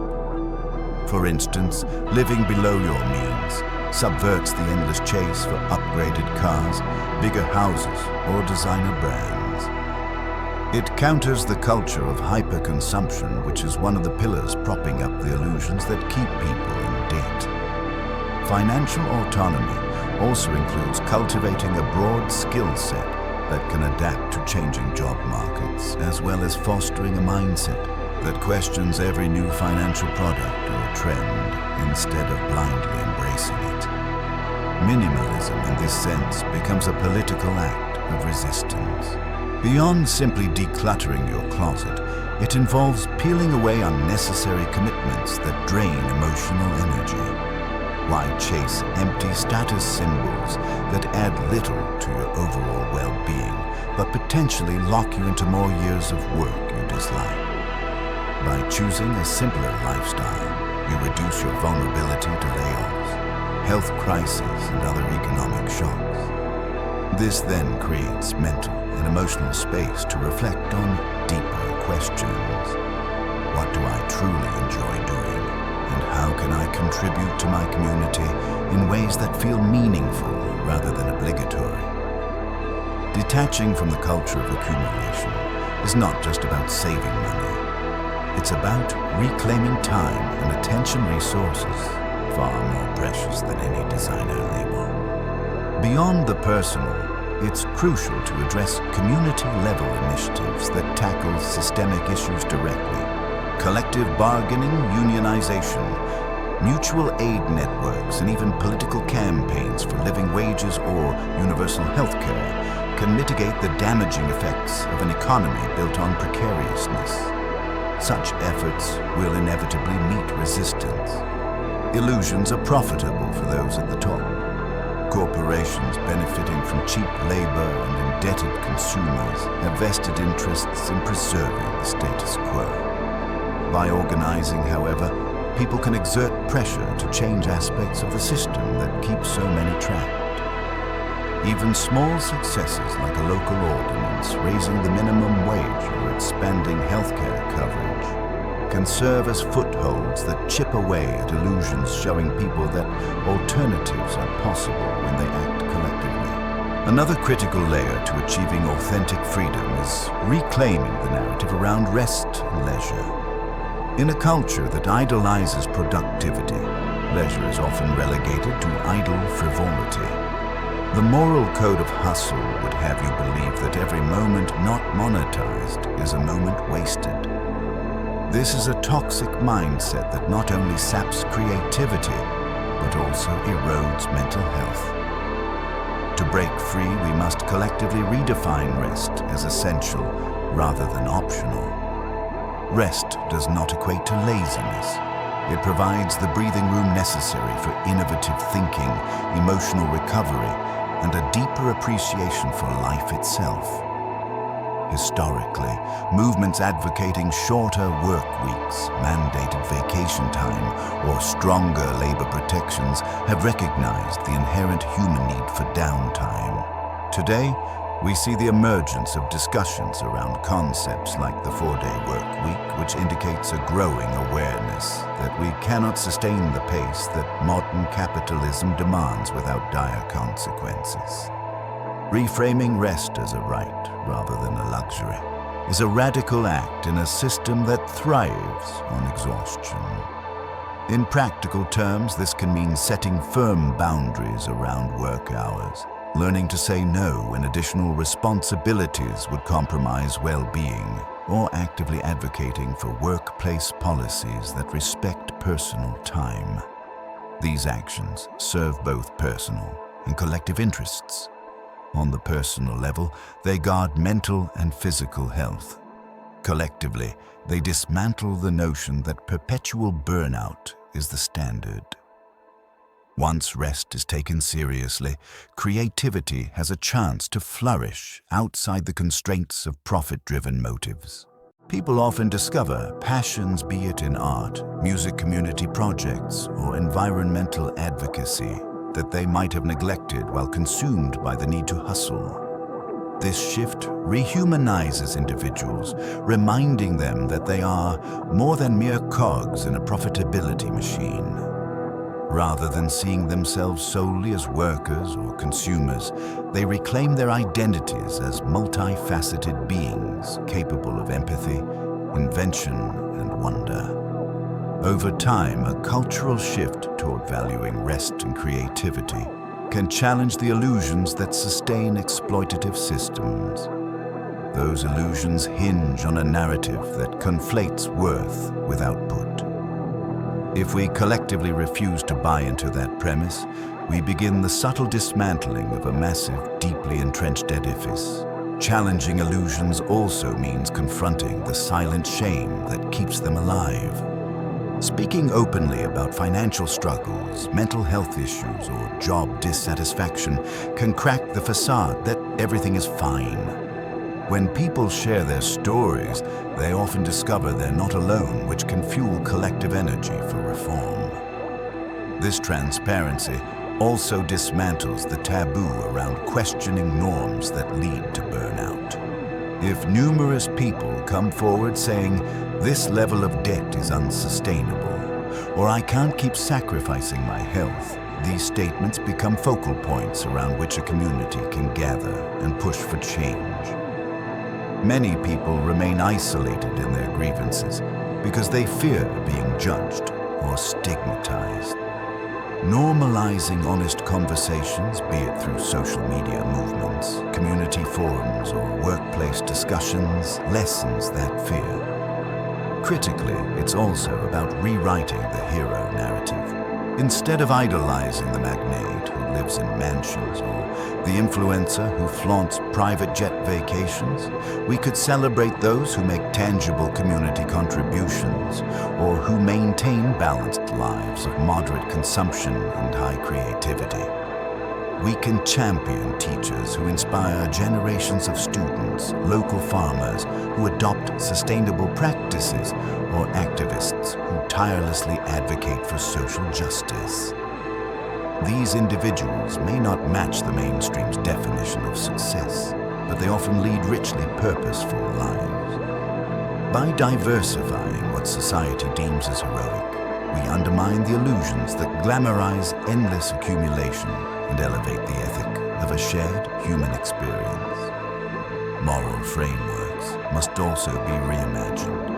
For instance, living below your means subverts the endless chase for upgraded cars, bigger houses, or designer brands. It counters the culture of hyperconsumption, which is one of the pillars propping up the illusions that keep people in debt. Financial autonomy also includes cultivating a broad skill set that can adapt to changing job markets, as well as fostering a mindset that questions every new financial product or trend instead of blindly embracing it. Minimalism in this sense becomes a political act of resistance. Beyond simply decluttering your closet, it involves peeling away unnecessary commitments that drain emotional energy. Why chase empty status symbols that add little to your overall well-being, but potentially lock you into more years of work you dislike? By choosing a simpler lifestyle, you reduce your vulnerability to layoffs, health crises, and other economic shocks. This then creates mental and emotional space to reflect on deeper questions. What do I truly enjoy doing? And how can I contribute to my community in ways that feel meaningful rather than obligatory? Detaching from the culture of accumulation is not just about saving money. It's about reclaiming time and attention resources, far more precious than any designer label. Beyond the personal, it's crucial to address community-level initiatives that tackle systemic issues directly. Collective bargaining, unionization, mutual aid networks, and even political campaigns for living wages or universal health care can mitigate the damaging effects of an economy built on precariousness. Such efforts will inevitably meet resistance. Illusions are profitable for those at the top. Corporations benefiting from cheap labor and indebted consumers have vested interests in preserving the status quo. By organizing, however, people can exert pressure to change aspects of the system that keep so many trapped. Even small successes like a local ordinance raising the minimum wage or expanding healthcare coverage can serve as footholds that chip away at illusions, showing people that alternatives are possible when they act collectively. Another critical layer to achieving authentic freedom is reclaiming the narrative around rest and leisure. In a culture that idolizes productivity, leisure is often relegated to idle frivolity. The moral code of hustle would have you believe that every moment not monetized is a moment wasted. This is a toxic mindset that not only saps creativity, but also erodes mental health. To break free, we must collectively redefine rest as essential rather than optional. Rest does not equate to laziness. It provides the breathing room necessary for innovative thinking, emotional recovery, and a deeper appreciation for life itself. Historically, movements advocating shorter work weeks, mandated vacation time, or stronger labor protections have recognized the inherent human need for downtime. Today, we see the emergence of discussions around concepts like the 4-day work week, which indicates a growing awareness that we cannot sustain the pace that modern capitalism demands without dire consequences. Reframing rest as a right rather than a luxury is a radical act in a system that thrives on exhaustion. In practical terms, this can mean setting firm boundaries around work hours, learning to say no when additional responsibilities would compromise well-being, or actively advocating for workplace policies that respect personal time. These actions serve both personal and collective interests. On the personal level, they guard mental and physical health. Collectively, they dismantle the notion that perpetual burnout is the standard. Once rest is taken seriously, creativity has a chance to flourish outside the constraints of profit-driven motives. People often discover passions, be it in art, music community projects, or environmental advocacy, that they might have neglected while consumed by the need to hustle. This shift rehumanizes individuals, reminding them that they are more than mere cogs in a profitability machine. Rather than seeing themselves solely as workers or consumers, they reclaim their identities as multifaceted beings capable of empathy, invention, and wonder. Over time, a cultural shift toward valuing rest and creativity can challenge the illusions that sustain exploitative systems. Those illusions hinge on a narrative that conflates worth with output. If we collectively refuse to buy into that premise, we begin the subtle dismantling of a massive, deeply entrenched edifice. Challenging illusions also means confronting the silent shame that keeps them alive. Speaking openly about financial struggles, mental health issues, or job dissatisfaction can crack the facade that everything is fine. When people share their stories, they often discover they're not alone, which can fuel collective energy for reform. This transparency also dismantles the taboo around questioning norms that lead to burnout. If numerous people come forward saying, "This level of debt is unsustainable," or "I can't keep sacrificing my health," these statements become focal points around which a community can gather and push for change. Many people remain isolated in their grievances because they fear being judged or stigmatized. Normalizing honest conversations, be it through social media movements, community forums, or workplace discussions, lessens that fear. Critically, it's also about rewriting the hero narrative. Instead of idolizing the magnate who lives in mansions or the influencer who flaunts private jet vacations, we could celebrate those who make tangible community contributions or who maintain balanced lives of moderate consumption and high creativity. We can champion teachers who inspire generations of students, local farmers who adopt sustainable practices, or activists who tirelessly advocate for social justice. These individuals may not match the mainstream's definition of success, but they often lead richly purposeful lives. By diversifying what society deems as heroic, we undermine the illusions that glamorize endless accumulation and elevate the ethic of a shared human experience. Moral frameworks must also be reimagined.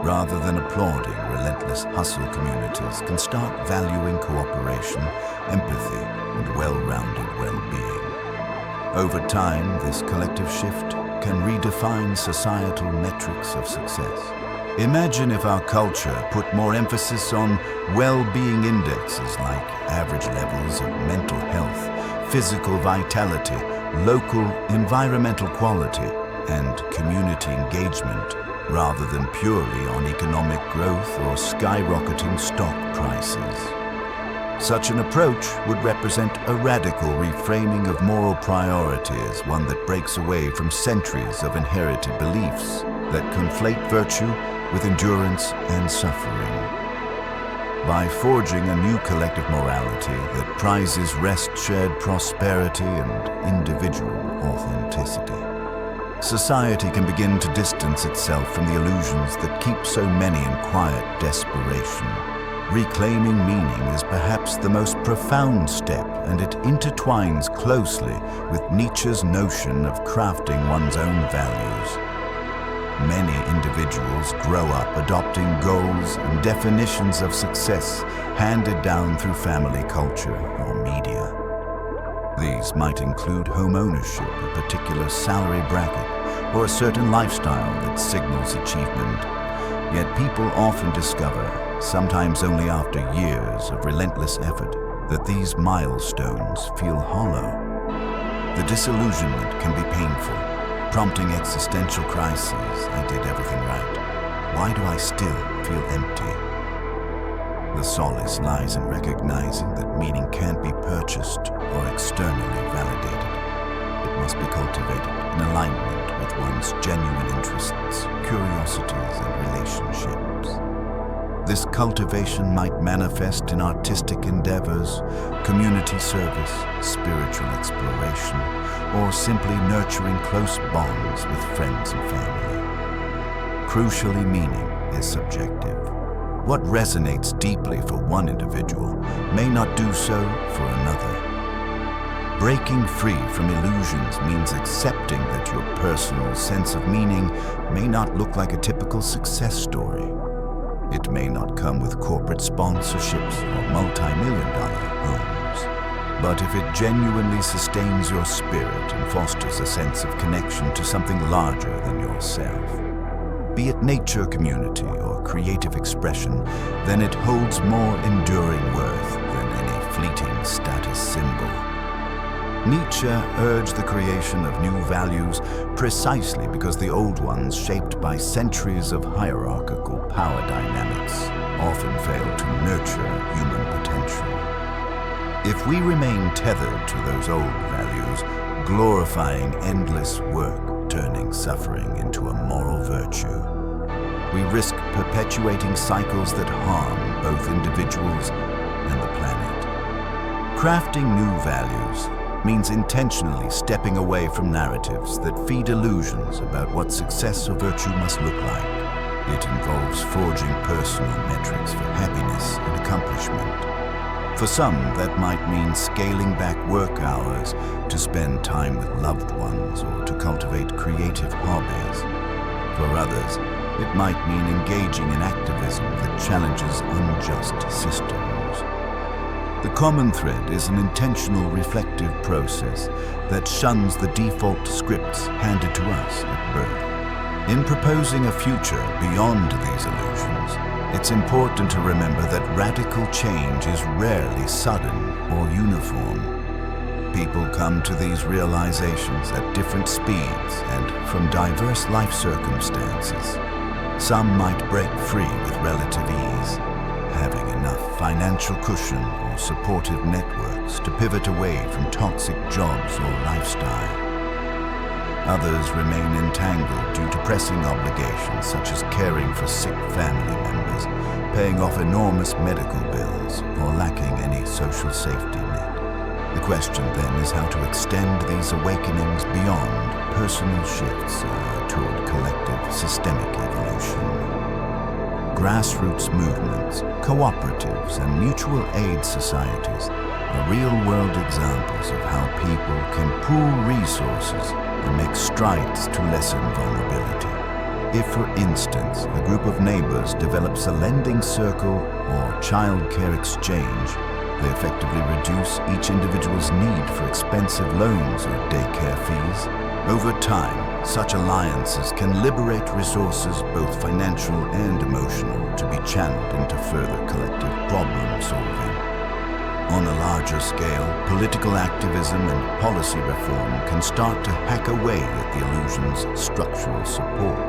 Rather than applauding relentless hustle, communities can start valuing cooperation, empathy, and well-rounded well-being. Over time, this collective shift can redefine societal metrics of success. Imagine if our culture put more emphasis on well-being indexes like average levels of mental health, physical vitality, local environmental quality, and community engagement, rather than purely on economic growth or skyrocketing stock prices. Such an approach would represent a radical reframing of moral priorities, one that breaks away from centuries of inherited beliefs that conflate virtue with endurance and suffering. By forging a new collective morality that prizes rest, shared prosperity, and individual authenticity, society can begin to distance itself from the illusions that keep so many in quiet desperation. Reclaiming meaning is perhaps the most profound step, and it intertwines closely with Nietzsche's notion of crafting one's own values. Many individuals grow up adopting goals and definitions of success handed down through family culture or media. These might include home ownership, a particular salary bracket, or a certain lifestyle that signals achievement. Yet people often discover, sometimes only after years of relentless effort, that these milestones feel hollow. The disillusionment can be painful, prompting existential crises. I did everything right. Why do I still feel empty? The solace lies in recognizing that meaning can't be purchased or externally validated. It must be cultivated in alignment with one's genuine interests, curiosities, and relationships. This cultivation might manifest in artistic endeavors, community service, spiritual exploration, or simply nurturing close bonds with friends and family. Crucially, meaning is subjective. What resonates deeply for one individual may not do so for another. Breaking free from illusions means accepting that your personal sense of meaning may not look like a typical success story. It may not come with corporate sponsorships or multi-million-dollar homes. But if it genuinely sustains your spirit and fosters a sense of connection to something larger than yourself, be it nature, community, or creative expression, then it holds more enduring worth than any fleeting status symbol. Nietzsche urged the creation of new values precisely because the old ones, shaped by centuries of hierarchical power dynamics, often fail to nurture human potential. If we remain tethered to those old values, glorifying endless work, turning suffering into a moral virtue, we risk perpetuating cycles that harm both individuals and the planet. Crafting new values means intentionally stepping away from narratives that feed illusions about what success or virtue must look like. It involves forging personal metrics for happiness and accomplishment. For some, that might mean scaling back work hours to spend time with loved ones or to cultivate creative hobbies. For others, it might mean engaging in activism that challenges unjust systems. The common thread is an intentional reflective process that shuns the default scripts handed to us at birth. In proposing a future beyond these illusions, it's important to remember that radical change is rarely sudden or uniform. People come to these realizations at different speeds and from diverse life circumstances. Some might break free with relative ease, having enough financial cushion or supportive networks to pivot away from toxic jobs or lifestyle. Others remain entangled due to pressing obligations such as caring for sick family members, paying off enormous medical bills, or lacking any social safety net. The question then is how to extend these awakenings beyond personal shifts toward collective systemic evolution. Grassroots movements, cooperatives, and mutual aid societies are real-world examples of how people can pool resources and make strides to lessen vulnerability. If, for instance, a group of neighbors develops a lending circle or childcare exchange, they effectively reduce each individual's need for expensive loans or daycare fees. Over time, Such alliances can liberate resources, both financial and emotional, to be channeled into further collective problem solving. On a larger scale, political activism and policy reform can start to hack away at the illusion's structural support.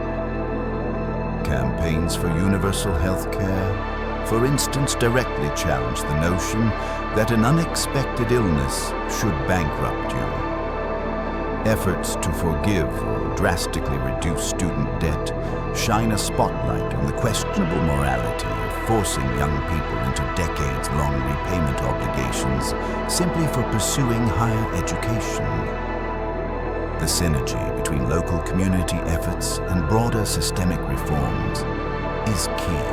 Campaigns for universal health care, for instance, directly challenge the notion that an unexpected illness should bankrupt you. Efforts to forgive or drastically reduce student debt shine a spotlight on the questionable morality of forcing young people into decades-long repayment obligations simply for pursuing higher education. The synergy between local community efforts and broader systemic reforms is key.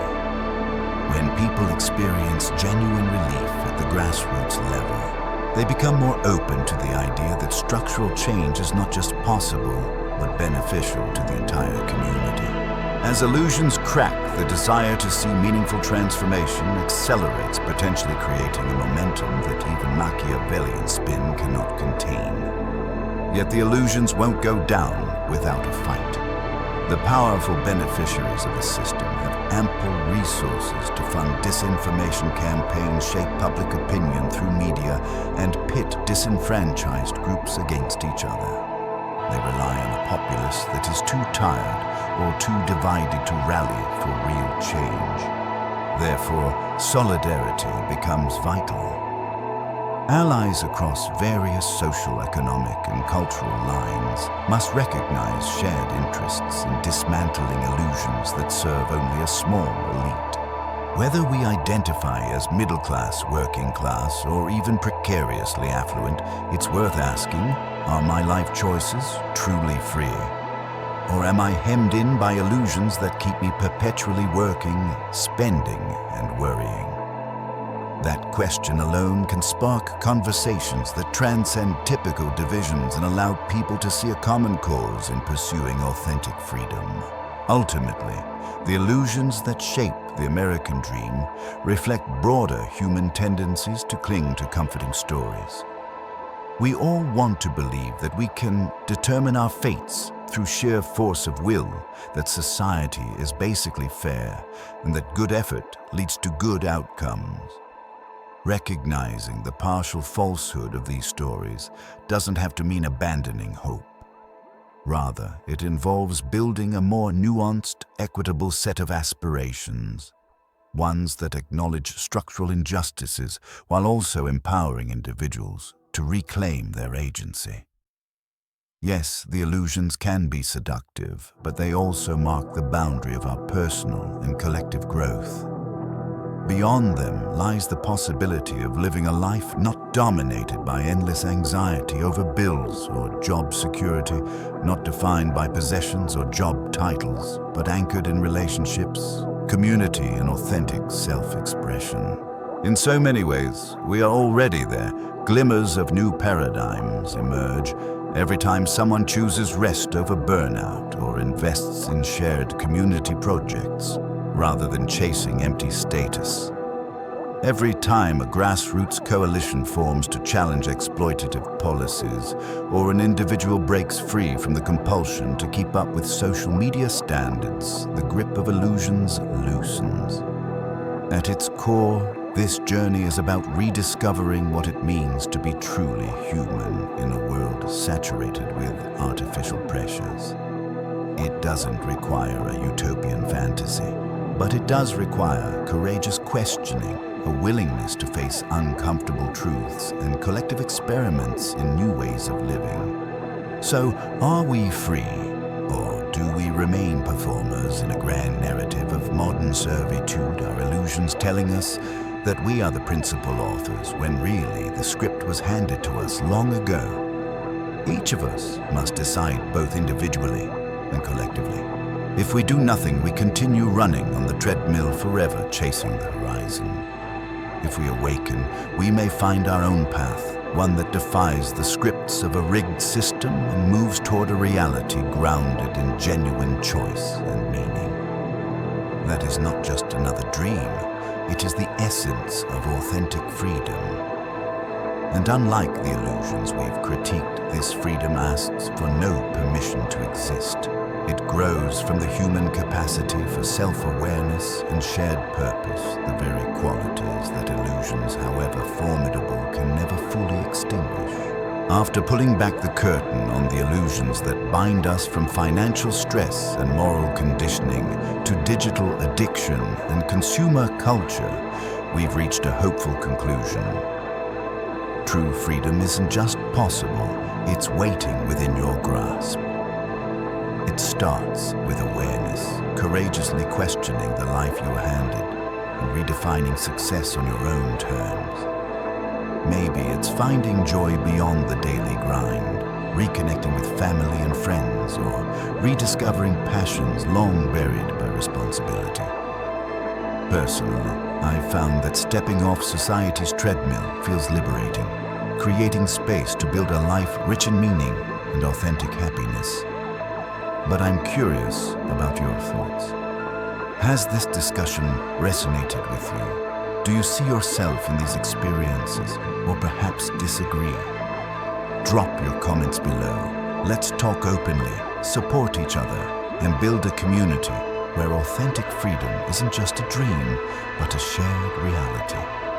When people experience genuine relief at the grassroots level, they become more open to the idea that structural change is not just possible, but beneficial to the entire community. As illusions crack, the desire to see meaningful transformation accelerates, potentially creating a momentum that even Machiavellian spin cannot contain. Yet the illusions won't go down without a fight. The powerful beneficiaries of the system have ample resources to fund disinformation campaigns, shape public opinion through media, and pit disenfranchised groups against each other. They rely on a populace that is too tired or too divided to rally for real change. Therefore, solidarity becomes vital. Allies across various social, economic, and cultural lines must recognize shared interests in dismantling illusions that serve only a small elite. Whether we identify as middle class, working class, or even precariously affluent, it's worth asking, are my life choices truly free? Or am I hemmed in by illusions that keep me perpetually working, spending, and worrying? That question alone can spark conversations that transcend typical divisions and allow people to see a common cause in pursuing authentic freedom. Ultimately, the illusions that shape the American dream reflect broader human tendencies to cling to comforting stories. We all want to believe that we can determine our fates through sheer force of will, that society is basically fair, and that good effort leads to good outcomes. Recognizing the partial falsehood of these stories doesn't have to mean abandoning hope. Rather, it involves building a more nuanced, equitable set of aspirations, ones that acknowledge structural injustices while also empowering individuals to reclaim their agency. Yes, the illusions can be seductive, but they also mark the boundary of our personal and collective growth. Beyond them lies the possibility of living a life not dominated by endless anxiety over bills or job security, not defined by possessions or job titles, but anchored in relationships, community, and authentic self-expression. In so many ways, we are already there. Glimmers of new paradigms emerge every time someone chooses rest over burnout or invests in shared community projects, rather than chasing empty status. Every time a grassroots coalition forms to challenge exploitative policies, or an individual breaks free from the compulsion to keep up with social media standards, the grip of illusions loosens. At its core, this journey is about rediscovering what it means to be truly human in a world saturated with artificial pressures. It doesn't require a utopian fantasy, but it does require courageous questioning, a willingness to face uncomfortable truths, and collective experiments in new ways of living. So, are we free, or do we remain performers in a grand narrative of modern servitude, our illusions telling us that we are the principal authors when really the script was handed to us long ago? Each of us must decide both individually and collectively. If we do nothing, we continue running on the treadmill forever, chasing the horizon. If we awaken, we may find our own path, one that defies the scripts of a rigged system and moves toward a reality grounded in genuine choice and meaning. That is not just another dream, it is the essence of authentic freedom. And unlike the illusions we've critiqued, this freedom asks for no permission to exist. It grows from the human capacity for self-awareness and shared purpose, the very qualities that illusions, however formidable, can never fully extinguish. After pulling back the curtain on the illusions that bind us from financial stress and moral conditioning to digital addiction and consumer culture, we've reached a hopeful conclusion. True freedom isn't just possible, it's waiting within your grasp. It starts with awareness, courageously questioning the life you are handed and redefining success on your own terms. Maybe it's finding joy beyond the daily grind, reconnecting with family and friends, or rediscovering passions long buried by responsibility. Personally, I've found that stepping off society's treadmill feels liberating, creating space to build a life rich in meaning and authentic happiness. But I'm curious about your thoughts. Has this discussion resonated with you? Do you see yourself in these experiences, or perhaps disagree? Drop your comments below. Let's talk openly, support each other, and build a community where authentic freedom isn't just a dream, but a shared reality.